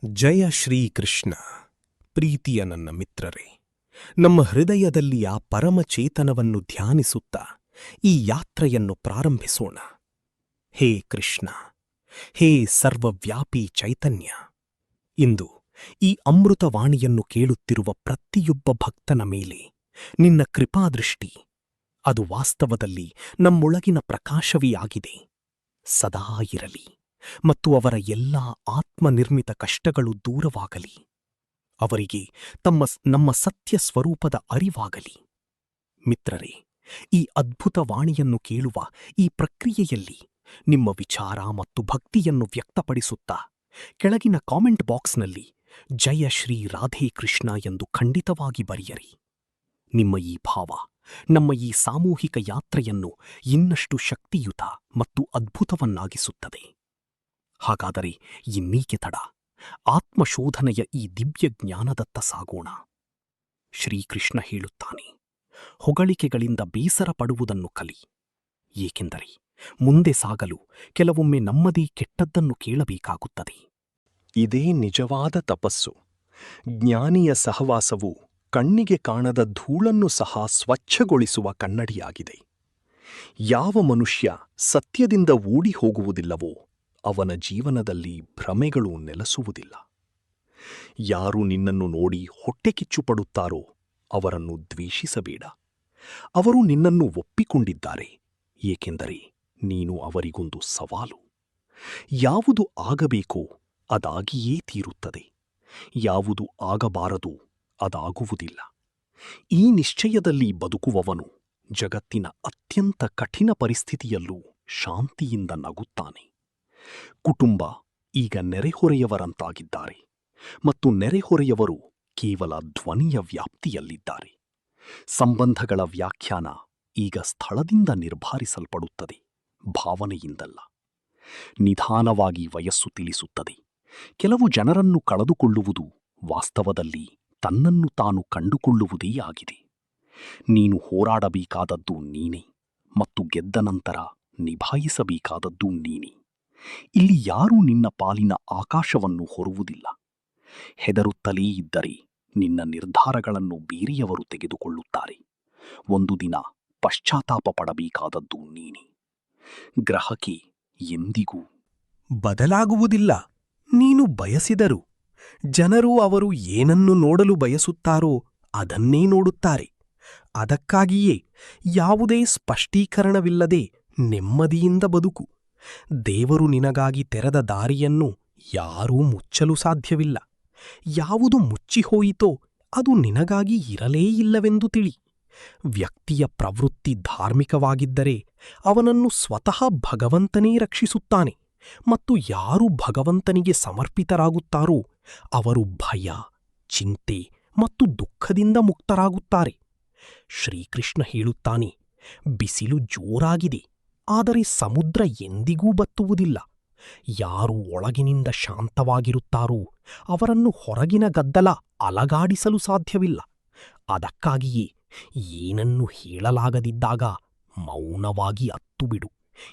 ಜಯ ಶ್ರೀಕೃಷ್ಣ. ಪ್ರೀತಿಯ ನನ್ನ ಮಿತ್ರರೇ, ನಮ್ಮ ಹೃದಯದಲ್ಲಿ ಆ ಪರಮಚೇತನವನ್ನು ಧ್ಯಾನಿಸುತ್ತಾ ಈ ಯಾತ್ರೆಯನ್ನು ಪ್ರಾರಂಭಿಸೋಣ. ಹೇ ಕೃಷ್ಣ, ಹೇ ಸರ್ವವ್ಯಾಪಿ ಚೈತನ್ಯ, ಇಂದು ಈ ಅಮೃತವಾಣಿಯನ್ನು ಕೇಳುತ್ತಿರುವ ಪ್ರತಿಯೊಬ್ಬ ಭಕ್ತನ ಮೇಲೆ ನಿನ್ನ ಕೃಪಾದೃಷ್ಟಿ, ಅದು ವಾಸ್ತವದಲ್ಲಿ ನಮ್ಮೊಳಗಿನ ಪ್ರಕಾಶವೇ ಆಗಿದೆ, ಸದಾ ಇರಲಿ ಮತ್ತು ಅವರ ಎಲ್ಲಾ ಆತ್ಮನಿರ್ಮಿತ ಕಷ್ಟಗಳು ದೂರವಾಗಲಿ. ಅವರಿಗೆ ನಮ್ಮ ಸತ್ಯ ಸ್ವರೂಪದ ಅರಿವಾಗಲಿ. ಮಿತ್ರರೇ, ಈ ಅದ್ಭುತ ವಾಣಿಯನ್ನು ಕೇಳುವ ಈ ಪ್ರಕ್ರಿಯೆಯಲ್ಲಿ ನಿಮ್ಮ ವಿಚಾರ ಮತ್ತು ಭಕ್ತಿಯನ್ನು ವ್ಯಕ್ತಪಡಿಸುತ್ತಾ ಕೆಳಗಿನ ಕಾಮೆಂಟ್ ಬಾಕ್ಸ್ನಲ್ಲಿ ಜಯ ಶ್ರೀ ರಾಧೇ ಕೃಷ್ಣ ಎಂದು ಖಂಡಿತವಾಗಿ ಬರೆಯಿರಿ. ನಿಮ್ಮ ಈ ಭಾವ ನಮ್ಮ ಈ ಸಾಮೂಹಿಕ ಯಾತ್ರೆಯನ್ನು ಇನ್ನಷ್ಟು ಶಕ್ತಿಯುತ ಮತ್ತು ಅದ್ಭುತವನ್ನಾಗಿಸುತ್ತದೆ. ಹಾಗಾದರೆ ಇನ್ನೀಕೆ ತಡ? ಆತ್ಮಶೋಧನೆಯ ಈ ದಿವ್ಯ ಜ್ಞಾನದತ್ತ ಸಾಗೋಣ. ಶ್ರೀಕೃಷ್ಣ ಹೇಳುತ್ತಾನೆ, ಹೊಗಳಿಕೆಗಳಿಂದ ಬೇಸರ ಪಡುವುದನ್ನು ಕಲಿ, ಏಕೆಂದರೆ ಮುಂದೆ ಸಾಗಲು ಕೆಲವೊಮ್ಮೆ ನಮ್ಮದೇ ಕೆಟ್ಟದ್ದನ್ನು ಕೇಳಬೇಕಾಗುತ್ತದೆ. ಇದೇ ನಿಜವಾದ ತಪಸ್ಸು. ಜ್ಞಾನಿಯ ಸಹವಾಸವು ಕಣ್ಣಿಗೆ ಕಾಣದ ಧೂಳನ್ನು ಸಹ ಸ್ವಚ್ಛಗೊಳಿಸುವ ಕನ್ನಡಿಯಾಗಿದೆ. ಯಾವ ಮನುಷ್ಯ ಸತ್ಯದಿಂದ ಓಡಿ ಹೋಗುವುದಿಲ್ಲವೋ ಅವನ ಜೀವನದಲ್ಲಿ ಭ್ರಮೆಗಳು ನೆಲೆಸುವುದಿಲ್ಲ. ಯಾರು ನಿನ್ನನ್ನು ನೋಡಿ ಹೊಟ್ಟೆಕಿಚ್ಚುಪಡುತ್ತಾರೋ ಅವರನ್ನು ದ್ವೇಷಿಸಬೇಡ. ಅವರು ನಿನ್ನನ್ನು ಒಪ್ಪಿಕೊಂಡಿದ್ದಾರೆ, ಏಕೆಂದರೆ ನೀನು ಅವರಿಗೊಂದು ಸವಾಲು. ಯಾವುದು ಆಗಬೇಕೋ ಅದಾಗಿಯೇ ತೀರುತ್ತದೆ, ಯಾವುದು ಆಗಬಾರದು ಅದಾಗುವುದಿಲ್ಲ. ಈ ನಿಶ್ಚಯದಲ್ಲಿ ಬದುಕುವವನು ಜಗತ್ತಿನ ಅತ್ಯಂತ ಕಠಿಣ ಪರಿಸ್ಥಿತಿಯಲ್ಲೂ ಶಾಂತಿಯಿಂದ ನಗುತ್ತಾನೆ. ಕುಟುಂಬ ಈಗ ನೆರೆಹೊರೆಯವರಂತಾಗಿದ್ದಾರೆ ಮತ್ತು ನೆರೆಹೊರೆಯವರು ಕೇವಲ ಧ್ವನಿಯ ವ್ಯಾಪ್ತಿಯಲ್ಲಿದ್ದಾರೆ. ಸಂಬಂಧಗಳ ವ್ಯಾಖ್ಯಾನ ಈಗ ಸ್ಥಳದಿಂದ ನಿರ್ಧಾರಿಸಲ್ಪಡುತ್ತದೆ, ಭಾವನೆಯಿಂದಲ್ಲ. ನಿಧಾನವಾಗಿ ವಯಸ್ಸು ತಿಳಿಸುತ್ತದೆ. ಕೆಲವು ಜನರನ್ನು ಕಳೆದುಕೊಳ್ಳುವುದು ವಾಸ್ತವದಲ್ಲಿ ತನ್ನನ್ನು ತಾನು ಕಂಡುಕೊಳ್ಳುವುದೇ ಆಗಿದೆ. ನೀನು ಹೋರಾಡಬೇಕಾದದ್ದು ನೀನೇ ಮತ್ತು ಗೆದ್ದ ನಂತರ ನಿಭಾಯಿಸಬೇಕಾದದ್ದು ನೀನೇ. ಇಲ್ಲಿ ಯಾರೂ ನಿನ್ನ ಪಾಲಿನ ಆಕಾಶವನ್ನು ಹೊರುವುದಿಲ್ಲ. ಹೆದರುತ್ತಲೇ ಇದ್ದರೆ ನಿನ್ನ ನಿರ್ಧಾರಗಳನ್ನು ಬೇರೆಯವರು ತೆಗೆದುಕೊಳ್ಳುತ್ತಾರೆ. ಒಂದು ದಿನ ಪಶ್ಚಾತ್ತಾಪ ಪಡಬೇಕಾದದ್ದು ನೀನೇ. ಗ್ರಹಕ್ಕೆ ಎಂದಿಗೂ ಬದಲಾಗುವುದಿಲ್ಲ. ನೀನು ಬಯಸಿದರು ಜನರು ಅವರು ಏನನ್ನು ನೋಡಲು ಬಯಸುತ್ತಾರೋ ಅದನ್ನೇ ನೋಡುತ್ತಾರೆ. ಅದಕ್ಕಾಗಿಯೇ ಯಾವುದೇ ಸ್ಪಷ್ಟೀಕರಣವಿಲ್ಲದೆ ನೆಮ್ಮದಿಯಿಂದ ಬದುಕು. ದೇವರು ನಿನಗಾಗಿ ತೆರೆದ ದಾರಿಯನ್ನು ಯಾರೂ ಮುಚ್ಚಲು ಸಾಧ್ಯವಿಲ್ಲ. ಯಾವುದು ಮುಚ್ಚಿಹೋಯಿತೋ ಅದು ನಿನಗಾಗಿ ಇರಲೇ ಇಲ್ಲವೆಂದು ತಿಳಿ. ವ್ಯಕ್ತಿಯ ಪ್ರವೃತ್ತಿ ಧಾರ್ಮಿಕವಾಗಿದ್ದರೆ ಅವನನ್ನು ಸ್ವತಃ ಭಗವಂತನೇ ರಕ್ಷಿಸುತ್ತಾನೆ, ಮತ್ತು ಯಾರು ಭಗವಂತನಿಗೆ ಸಮರ್ಪಿತರಾಗುತ್ತಾರೋ ಅವರು ಭಯ, ಚಿಂತೆ ಮತ್ತು ದುಃಖದಿಂದ ಮುಕ್ತರಾಗುತ್ತಾರೆ. ಶ್ರೀಕೃಷ್ಣ ಹೇಳುತ್ತಾನೆ, ಬಿಸಿಲು ಜೋರಾಗಿದೆ, ಆದರೆ ಸಮುದ್ರ ಎಂದಿಗೂ ಬತ್ತುವುದಿಲ್ಲ. ಯಾರು ಒಳಗಿನಿಂದ ಶಾಂತವಾಗಿರುತ್ತಾರೋ ಅವರನ್ನು ಹೊರಗಿನ ಗದ್ದಲ ಅಲಗಾಡಿಸಲು ಸಾಧ್ಯವಿಲ್ಲ. ಅದಕ್ಕಾಗಿಯೇ ಏನನ್ನು ಹೇಳಲಾಗದಿದ್ದಾಗ ಮೌನವಾಗಿ ಅತ್ತುಬಿಡು,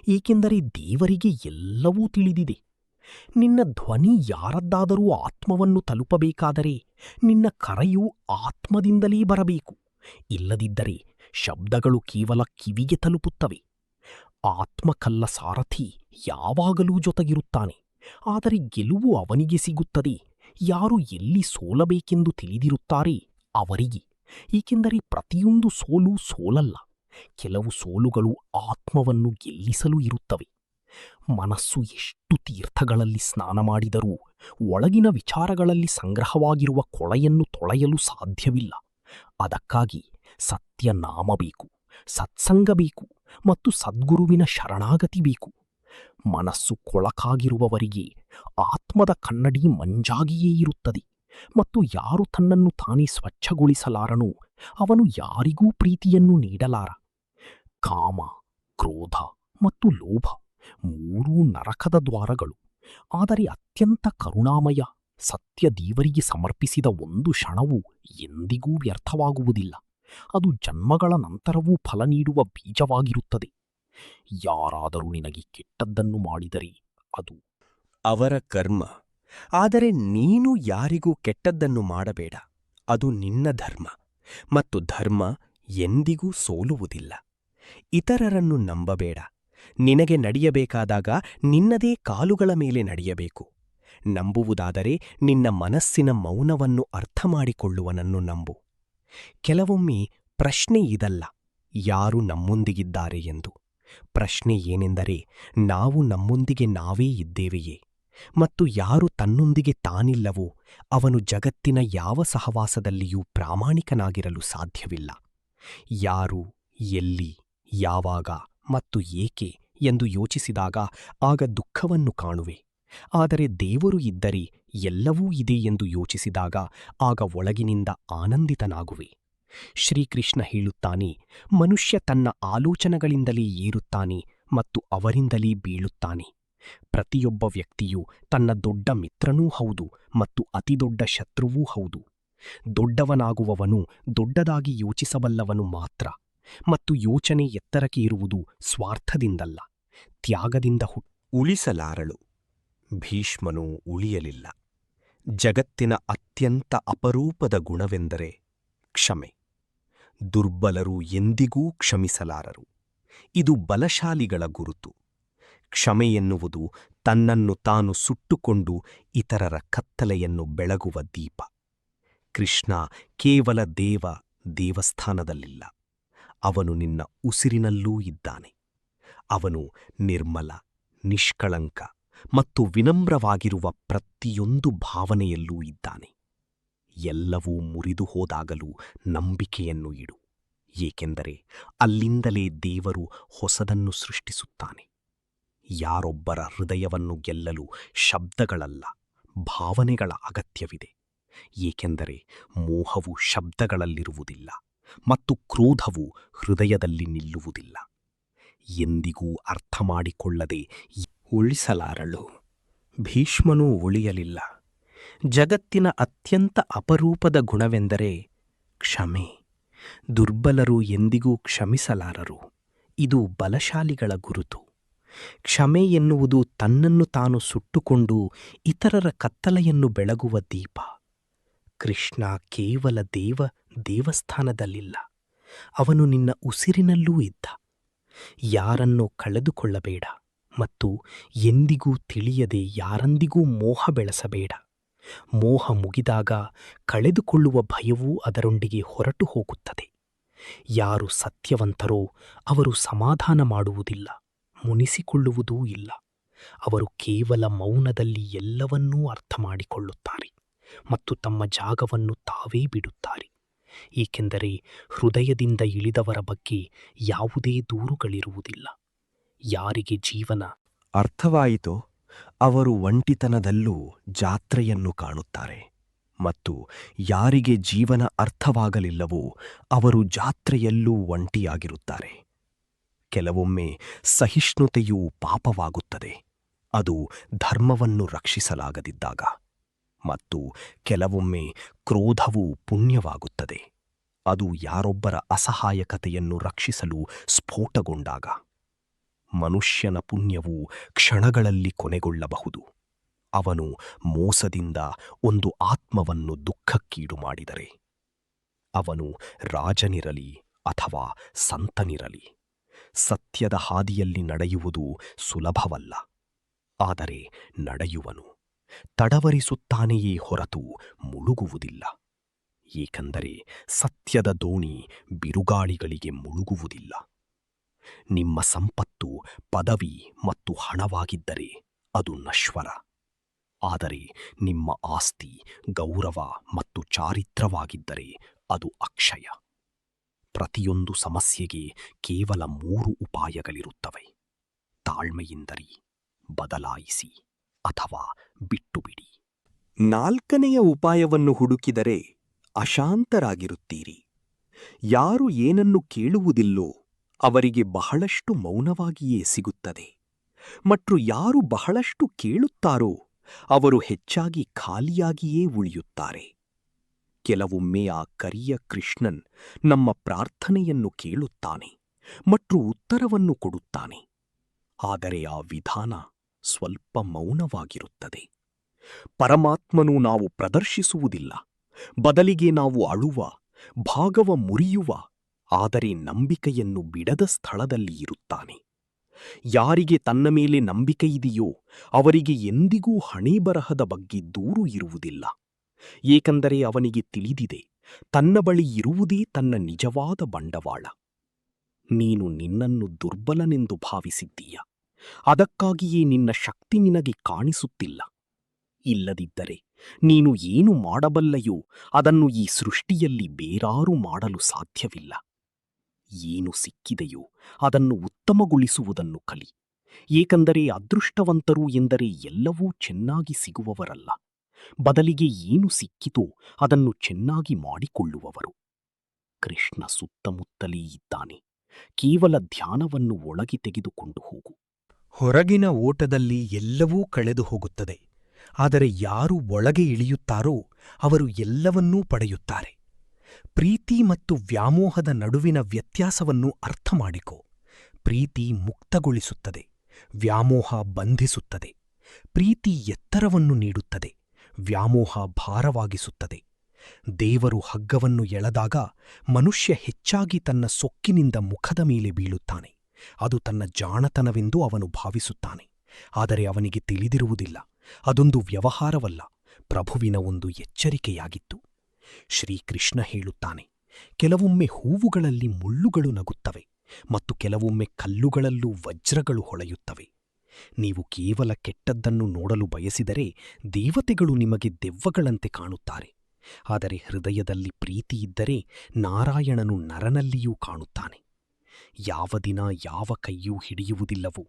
ಏಕೆಂದರೆ ದೇವರಿಗೆ ಎಲ್ಲವೂ ತಿಳಿದಿದೆ. ನಿನ್ನ ಧ್ವನಿ ಯಾರದ್ದಾದರೂ ಆತ್ಮವನ್ನು ತಲುಪಬೇಕಾದರೆ ನಿನ್ನ ಕರೆಯು ಆತ್ಮದಿಂದಲೇ ಬರಬೇಕು. ಇಲ್ಲದಿದ್ದರೆ ಶಬ್ದಗಳು ಕೇವಲ ಕಿವಿಗೆ ತಲುಪುತ್ತವೆ. ಆತ್ಮಕಲ್ಲ ಸಾರಥಿ ಯಾವಾಗಲೂ ಜೊತೆಗಿರುತ್ತಾನೆ, ಆದರೆ ಗೆಲುವು ಅವನಿಗೆ ಸಿಗುತ್ತದೆ ಯಾರು ಎಲ್ಲಿ ಸೋಲಬೇಕೆಂದು ತಿಳಿದಿರುತ್ತಾರೆ ಅವರಿಗೆ. ಏಕೆಂದರೆ ಪ್ರತಿಯೊಂದು ಸೋಲು ಸೋಲಲ್ಲ, ಕೆಲವು ಸೋಲುಗಳು ಆತ್ಮವನ್ನು ಗೆಲ್ಲಿಸಲು ಇರುತ್ತವೆ. ಮನಸ್ಸು ಎಷ್ಟು ತೀರ್ಥಗಳಲ್ಲಿ ಸ್ನಾನ ಮಾಡಿದರೂ ಒಳಗಿನ ವಿಚಾರಗಳಲ್ಲಿ ಸಂಗ್ರಹವಾಗಿರುವ ಕೊಳೆಯನ್ನು ತೊಳೆಯಲು ಸಾಧ್ಯವಿಲ್ಲ. ಅದಕ್ಕಾಗಿ ಸತ್ಯ ನಾಮ ಬೇಕು, ಸತ್ಸಂಗ ಬೇಕು ಮತ್ತು ಸದ್ಗುರುವಿನ ಶರಣಾಗತಿ ಬೇಕು. ಮನಸ್ಸು ಕೊಳಕಾಗಿರುವವರಿಗೆ ಆತ್ಮದ ಕನ್ನಡಿ ಮಂಜಾಗಿಯೇ ಇರುತ್ತದೆ, ಮತ್ತು ಯಾರು ತನ್ನನ್ನು ತಾನೇ ಸ್ವಚ್ಛಗೊಳಿಸಲಾರನೋ ಅವನು ಯಾರಿಗೂ ಪ್ರೀತಿಯನ್ನು ನೀಡಲಾರ. ಕಾಮ, ಕ್ರೋಧ ಮತ್ತು ಲೋಭ ಮೂರೂ ನರಕದ ದ್ವಾರಗಳು. ಆದರೆ ಅತ್ಯಂತ ಕರುಣಾಮಯ ಸತ್ಯ ದೇವರಿಗೆ ಸಮರ್ಪಿಸಿದ ಒಂದು ಕ್ಷಣವೂ ಎಂದಿಗೂ ವ್ಯರ್ಥವಾಗುವುದಿಲ್ಲ. ಅದು ಜನ್ಮಗಳ ನಂತರವೂ ಫಲ ನೀಡುವ ಬೀಜವಾಗಿರುತ್ತದೆ. ಯಾರಾದರೂ ನಿನಗೆ ಕೆಟ್ಟದ್ದನ್ನು ಮಾಡಿದರೆ ಅದು ಅವರ ಕರ್ಮ. ಆದರೆ ನೀನು ಯಾರಿಗೂ ಕೆಟ್ಟದ್ದನ್ನು ಮಾಡಬೇಡ. ಅದು ನಿನ್ನ ಧರ್ಮ, ಮತ್ತು ಧರ್ಮ ಎಂದಿಗೂ ಸೋಲುವುದಿಲ್ಲ. ಇತರರನ್ನು ನಂಬಬೇಡ. ನಿನಗೆ ನಡೆಯಬೇಕಾದಾಗ ನಿನ್ನದೇ ಕಾಲುಗಳ ಮೇಲೆ ನಡೆಯಬೇಕು. ನಂಬುವುದಾದರೆ ನಿನ್ನ ಮನಸ್ಸಿನ ಮೌನವನ್ನು ಅರ್ಥಮಾಡಿಕೊಳ್ಳುವನನ್ನು ನಂಬು. ಕೆಲವೊಮ್ಮೆ ಪ್ರಶ್ನೆ ಇದಲ್ಲ, ಯಾರು ನಮ್ಮೊಂದಿಗಿದ್ದಾರೆ ಎಂದು. ಪ್ರಶ್ನೆ ಏನೆಂದರೆ, ನಾವು ನಮ್ಮೊಂದಿಗೆ ನಾವೇ ಇದ್ದೇವೆಯೇ? ಮತ್ತು ಯಾರು ತನ್ನೊಂದಿಗೆ ತಾನಿಲ್ಲವೋ ಅವನು ಜಗತ್ತಿನ ಯಾವ ಸಹವಾಸದಲ್ಲಿಯೂ ಪ್ರಾಮಾಣಿಕನಾಗಿರಲು ಸಾಧ್ಯವಿಲ್ಲ. ಯಾರು, ಎಲ್ಲಿ, ಯಾವಾಗ ಮತ್ತು ಏಕೆ ಎಂದು ಯೋಚಿಸಿದಾಗ ಆಗ ದುಃಖವನ್ನು ಕಾಣುವೆ. ಆದರೆ ದೇವರು ಇದ್ದರೆ ಎಲ್ಲವೂ ಇದೆ ಎಂದು ಯೋಚಿಸಿದಾಗ ಆಗ ಒಳಗಿನಿಂದ ಆನಂದಿತನಾಗುವೆ. ಶ್ರೀಕೃಷ್ಣ ಹೇಳುತ್ತಾನೆ, ಮನುಷ್ಯ ತನ್ನ ಆಲೋಚನೆಗಳಿಂದಲೇ ಏರುತ್ತಾನೆ ಮತ್ತು ಅವರಿಂದಲೇ ಬೀಳುತ್ತಾನೆ. ಪ್ರತಿಯೊಬ್ಬ ವ್ಯಕ್ತಿಯು ತನ್ನ ದೊಡ್ಡ ಮಿತ್ರನೂ ಹೌದು ಮತ್ತು ಅತಿದೊಡ್ಡ ಶತ್ರುವೂ ಹೌದು. ದೊಡ್ಡವನಾಗುವವನು ದೊಡ್ಡದಾಗಿ ಯೋಚಿಸಬಲ್ಲವನು ಮಾತ್ರ, ಮತ್ತು ಯೋಚನೆ ಎತ್ತರಕ್ಕೆ ಇರುವುದು ಸ್ವಾರ್ಥದಿಂದಲ್ಲ, ತ್ಯಾಗದಿಂದ ಉಳಿಸಲಾರಳು. ಭೀಷ್ಮನು ಉಳಿಯಲಿಲ್ಲ. ಜಗತ್ತಿನ ಅತ್ಯಂತ ಅಪರೂಪದ ಗುಣವೆಂದರೆ ಕ್ಷಮೆ. ದುರ್ಬಲರು ಎಂದಿಗೂ ಕ್ಷಮಿಸಲಾರರು. ಇದು ಬಲಶಾಲಿಗಳ ಗುರುತು. ಕ್ಷಮೆ ಎನ್ನುವುದು ತನ್ನನ್ನು ತಾನು ಸುಟ್ಟುಕೊಂಡು ಇತರರ ಕತ್ತಲೆಯನ್ನು ಬೆಳಗುವ ದೀಪ. ಕೃಷ್ಣ ಕೇವಲ ದೇವಸ್ಥಾನದಲ್ಲಿಲ್ಲ, ಅವನು ನಿನ್ನ ಉಸಿರಿನಲ್ಲೂ ಇದ್ದಾನೆ. ಅವನು ನಿರ್ಮಲ, ನಿಷ್ಕಳಂಕ ಮತ್ತು ವಿನಮ್ರವಾಗಿರುವ ಪ್ರತಿಯೊಂದು ಭಾವನೆಯಲ್ಲೂ ಇದ್ದಾನೆ. ಎಲ್ಲವೂ ಮುರಿದು ಹೋದಾಗಲೂ ನಂಬಿಕೆಯನ್ನು ಇಡು, ಏಕೆಂದರೆ ಅಲ್ಲಿಂದಲೇ ದೇವರು ಹೊಸದನ್ನು ಸೃಷ್ಟಿಸುತ್ತಾನೆ. ಯಾರೊಬ್ಬರ ಹೃದಯವನ್ನು ಗೆಲ್ಲಲು ಶಬ್ದಗಳಲ್ಲ, ಭಾವನೆಗಳ ಅಗತ್ಯವಿದೆ. ಏಕೆಂದರೆ ಮೋಹವು ಶಬ್ದಗಳಲ್ಲಿರುವುದಿಲ್ಲ ಮತ್ತು ಕ್ರೋಧವು ಹೃದಯದಲ್ಲಿ ನಿಲ್ಲುವುದಿಲ್ಲ. ಎಂದಿಗೂ ಅರ್ಥಮಾಡಿಕೊಳ್ಳದೆ ಉಳಿಸಲಾರಳು. ಭೀಷ್ಮನೂ ಉಳಿಯಲಿಲ್ಲ. ಜಗತ್ತಿನ ಅತ್ಯಂತ ಅಪರೂಪದ ಗುಣವೆಂದರೆ ಕ್ಷಮೆ. ದುರ್ಬಲರು ಎಂದಿಗೂ ಕ್ಷಮಿಸಲಾರರು. ಇದು ಬಲಶಾಲಿಗಳ ಗುರುತು. ಕ್ಷಮೆ ಎನ್ನುವುದು ತನ್ನನ್ನು ತಾನು ಸುಟ್ಟುಕೊಂಡು ಇತರರ ಕತ್ತಲೆಯನ್ನು ಬೆಳಗುವ ದೀಪ. ಕೃಷ್ಣ ಕೇವಲ ದೇವಸ್ಥಾನದಲ್ಲಿಲ್ಲ, ಅವನು ನಿನ್ನ ಉಸಿರಿನಲ್ಲೂ ಇದ್ದ. ಯಾರನ್ನೂ ಕಳೆದುಕೊಳ್ಳಬೇಡ ಮತ್ತು ಎಂದಿಗೂ ತಿಳಿಯದೆ ಯಾರೊಂದಿಗೂ ಮೋಹ ಬೆಳೆಸಬೇಡ. ಮೋಹ ಮುಗಿದಾಗ ಕಳೆದುಕೊಳ್ಳುವ ಭಯವೂ ಅದರೊಂದಿಗೆ ಹೊರಟು ಹೋಗುತ್ತದೆ. ಯಾರು ಸತ್ಯವಂತರೋ ಅವರು ಸಮಾಧಾನ ಮಾಡುವುದಿಲ್ಲ, ಮುನಿಸಿಕೊಳ್ಳುವುದೂ ಇಲ್ಲ. ಅವರು ಕೇವಲ ಮೌನದಲ್ಲಿ ಎಲ್ಲವನ್ನೂ ಅರ್ಥಮಾಡಿಕೊಳ್ಳುತ್ತಾರೆ ಮತ್ತು ತಮ್ಮ ಜಾಗವನ್ನು ತಾವೇ ಬಿಡುತ್ತಾರೆ. ಏಕೆಂದರೆ ಹೃದಯದಿಂದ ಇಳಿದವರ ಬಗ್ಗೆ ಯಾವುದೇ ದೂರುಗಳಿರುವುದಿಲ್ಲ. ಯಾರಿಗೆ ಜೀವನ ಅರ್ಥವಾಯಿತೋ ಅವರು ಒಂಟಿತನದಲ್ಲೂ ಜಾತ್ರೆಯನ್ನು ಕಾಣುತ್ತಾರೆ, ಮತ್ತು ಯಾರಿಗೆ ಜೀವನ ಅರ್ಥವಾಗಲಿಲ್ಲವೋ ಅವರು ಜಾತ್ರೆಯಲ್ಲೂ ಒಂಟಿಯಾಗಿರುತ್ತಾರೆ. ಕೆಲವೊಮ್ಮೆ ಸಹಿಷ್ಣುತೆಯೂ ಪಾಪವಾಗುತ್ತದೆ, ಅದು ಧರ್ಮವನ್ನು ರಕ್ಷಿಸಲಾಗದಿದ್ದಾಗ. ಮತ್ತು ಕೆಲವೊಮ್ಮೆ ಕ್ರೋಧವೂ ಪುಣ್ಯವಾಗುತ್ತದೆ, ಅದು ಯಾರೊಬ್ಬರ ಅಸಹಾಯಕತೆಯನ್ನು ರಕ್ಷಿಸಲು ಸ್ಫೋಟಗೊಂಡಾಗ. ಮನುಷ್ಯನ ಪುಣ್ಯವು ಕ್ಷಣಗಳಲ್ಲಿ ಕೊನೆಗೊಳ್ಳಬಹುದು. ಅವನು ಮೋಸದಿಂದ ಒಂದು ಆತ್ಮವನ್ನು ದುಃಖಕ್ಕೀಡು ಮಾಡಿದರೆ. ಅವನು ರಾಜನಿರಲಿ ಅಥವಾ ಸಂತನಿರಲಿ, ಸತ್ಯದ ಹಾದಿಯಲ್ಲಿ ನಡೆಯುವುದು ಸುಲಭವಲ್ಲ. ಆದರೆ ನಡೆಯುವನು ತಡವರಿಸುತ್ತಾನೆಯೇ ಹೊರತು ಮುಳುಗುವುದಿಲ್ಲ. ಏಕೆಂದರೆ ಸತ್ಯದ ದೋಣಿ ಬಿರುಗಾಳಿಗಳಿಗೆ ಮುಳುಗುವುದಿಲ್ಲ. ನಿಮ್ಮ ಸಂಪತ್ತು ಪದವಿ ಮತ್ತು ಹಣವಾಗಿದ್ದರೆ ಅದು ನಶ್ವರ. ಆದರೆ ನಿಮ್ಮ ಆಸ್ತಿ, ಗೌರವ ಮತ್ತು ಚಾರಿತ್ರವಾಗಿದ್ದರೆ ಅದು ಅಕ್ಷಯ. ಪ್ರತಿಯೊಂದು ಸಮಸ್ಯೆಗೆ ಕೇವಲ 3 ಉಪಾಯಗಳಿರುತ್ತವೆ: ತಾಳ್ಮೆಯಿಂದರಿ, ಬದಲಾಯಿಸಿ ಅಥವಾ ಬಿಟ್ಟುಬಿಡಿ. 4ನೆಯ ಉಪಾಯವನ್ನು ಹುಡುಕಿದರೆ ಅಶಾಂತರಾಗಿರುತ್ತೀರಿ. ಯಾರು ಏನನ್ನು ಕೇಳುವುದಿಲ್ಲೋ ಅವರಿಗೆ ಬಹಳಷ್ಟು ಮೌನವಾಗಿಯೇ ಸಿಗುತ್ತದೆ, ಮತ್ತು ಯಾರು ಬಹಳಷ್ಟು ಕೇಳುತ್ತಾರೋ ಅವರು ಹೆಚ್ಚಾಗಿ ಖಾಲಿಯಾಗಿಯೇ ಉಳಿಯುತ್ತಾರೆ. ಕೆಲವೊಮ್ಮೆ ಆ ಕರಿಯ ಕೃಷ್ಣನ್ ನಮ್ಮ ಪ್ರಾರ್ಥನೆಯನ್ನು ಕೇಳುತ್ತಾನೆ ಮತ್ತು ಉತ್ತರವನ್ನು ಕೊಡುತ್ತಾನೆ, ಆದರೆ ಆ ವಿಧಾನ ಸ್ವಲ್ಪ ಮೌನವಾಗಿರುತ್ತದೆ. ಪರಮಾತ್ಮನು ನಾವು ಪ್ರದರ್ಶಿಸುವುದಿಲ್ಲ, ಬದಲಿಗೆ ನಾವು ಅಳುವ, ಭಾಗವ ಮುರಿಯುವ, ಆದರೆ ನಂಬಿಕೆಯನ್ನು ಬಿಡದ ಸ್ಥಳದಲ್ಲಿ ಇರುತ್ತಾನೆ. ಯಾರಿಗೆ ತನ್ನ ಮೇಲೆ ನಂಬಿಕೆಯಿದೆಯೋ ಅವರಿಗೆ ಎಂದಿಗೂ ಹಣೆಬರಹದ ಬಗ್ಗೆ ದೂರು ಇರುವುದಿಲ್ಲ. ಏಕೆಂದರೆ ಅವನಿಗೆ ತಿಳಿದಿದೆ, ತನ್ನ ಬಳಿ ಇರುವುದೇ ತನ್ನ ನಿಜವಾದ ಬಂಡವಾಳ. ನೀನು ನಿನ್ನನ್ನು ದುರ್ಬಲನೆಂದು ಭಾವಿಸಿದ್ದೀಯ, ಅದಕ್ಕಾಗಿಯೇ ನಿನ್ನ ಶಕ್ತಿ ನಿನಗೆ ಕಾಣಿಸುತ್ತಿಲ್ಲ. ಇಲ್ಲದಿದ್ದರೆ ನೀನು ಏನು ಮಾಡಬಲ್ಲೆಯೋ ಅದನ್ನು ಈ ಸೃಷ್ಟಿಯಲ್ಲಿ ಬೇರಾರೂ ಮಾಡಲು ಸಾಧ್ಯವಿಲ್ಲ. ಏನು ಸಿಕ್ಕಿದೆಯೋ ಅದನ್ನು ಉತ್ತಮಗೊಳಿಸುವುದನ್ನು ಕಲಿ. ಏಕೆಂದರೆ ಅದೃಷ್ಟವಂತರು ಎಂದರೆ ಎಲ್ಲವೂ ಚೆನ್ನಾಗಿ ಸಿಗುವವರಲ್ಲ, ಬದಲಿಗೆ ಏನು ಸಿಕ್ಕಿತೋ ಅದನ್ನು ಚೆನ್ನಾಗಿ ಮಾಡಿಕೊಳ್ಳುವವರು. ಕೃಷ್ಣ ಸುತ್ತಮುತ್ತಲೇ ಇದ್ದಾನೆ. ಕೇವಲ ಧ್ಯಾನವನ್ನು ಒಳಗೆ ತೆಗೆದುಕೊಂಡು ಹೋಗು. ಹೊರಗಿನ ಓಟದಲ್ಲಿ ಎಲ್ಲವೂ ಕಳೆದು ಹೋಗುತ್ತದೆ, ಆದರೆ ಯಾರು ಒಳಗೆ ಇಳಿಯುತ್ತಾರೋ ಅವರು ಎಲ್ಲವನ್ನೂ ಪಡೆಯುತ್ತಾರೆ. ಪ್ರೀತಿ ಮತ್ತು ವ್ಯಾಮೋಹದ ನಡುವಿನ ವ್ಯತ್ಯಾಸವನ್ನು ಅರ್ಥಮಾಡಿಕೋ. ಪ್ರೀತಿ ಮುಕ್ತಗೊಳಿಸುತ್ತದೆ, ವ್ಯಾಮೋಹ ಬಂಧಿಸುತ್ತದೆ. ಪ್ರೀತಿ ಎತ್ತರವನ್ನು ನೀಡುತ್ತದೆ, ವ್ಯಾಮೋಹ ಭಾರವಾಗಿಸುತ್ತದೆ. ದೇವರು ಹಗ್ಗವನ್ನು ಎಳೆದಾಗ ಮನುಷ್ಯ ಹೆಚ್ಚಾಗಿ ತನ್ನ ಸೊಕ್ಕಿನಿಂದ ಮುಖದ ಮೇಲೆ ಬೀಳುತ್ತಾನೆ. ಅದು ತನ್ನ ಜಾಣತನವೆಂದು ಅವನು ಭಾವಿಸುತ್ತಾನೆ. ಆದರೆ ಅವನಿಗೆ ತಿಳಿದಿರುವುದಿಲ್ಲ, ಅದೊಂದು ವ್ಯವಹಾರವಲ್ಲ, ಪ್ರಭುವಿನ ಒಂದು ಎಚ್ಚರಿಕೆಯಾಗಿತ್ತು. ಶ್ರೀಕೃಷ್ಣ ಹೇಳುತ್ತಾನೆ, ಕೆಲವೊಮ್ಮೆ ಹೂವುಗಳಲ್ಲಿ ಮುಳ್ಳುಗಳು ನಗುತ್ತವೆ ಮತ್ತು ಕೆಲವೊಮ್ಮೆ ಕಲ್ಲುಗಳಲ್ಲೂ ವಜ್ರಗಳು ಹೊಳೆಯುತ್ತವೆ. ನೀವು ಕೇವಲ ಕೆಟ್ಟದ್ದನ್ನು ನೋಡಲು ಬಯಸಿದರೆ ದೇವತೆಗಳು ನಿಮಗೆ ದೆವ್ವಗಳಂತೆ ಕಾಣುತ್ತಾರೆ. ಆದರೆ ಹೃದಯದಲ್ಲಿ ಪ್ರೀತಿಯಿದ್ದರೆ ನಾರಾಯಣನು ನರನಲ್ಲಿಯೂ ಕಾಣುತ್ತಾನೆ. ಯಾವ ದಿನ ಯಾವ ಕೈಯೂ ಹಿಡಿಯುವುದಿಲ್ಲವೋ,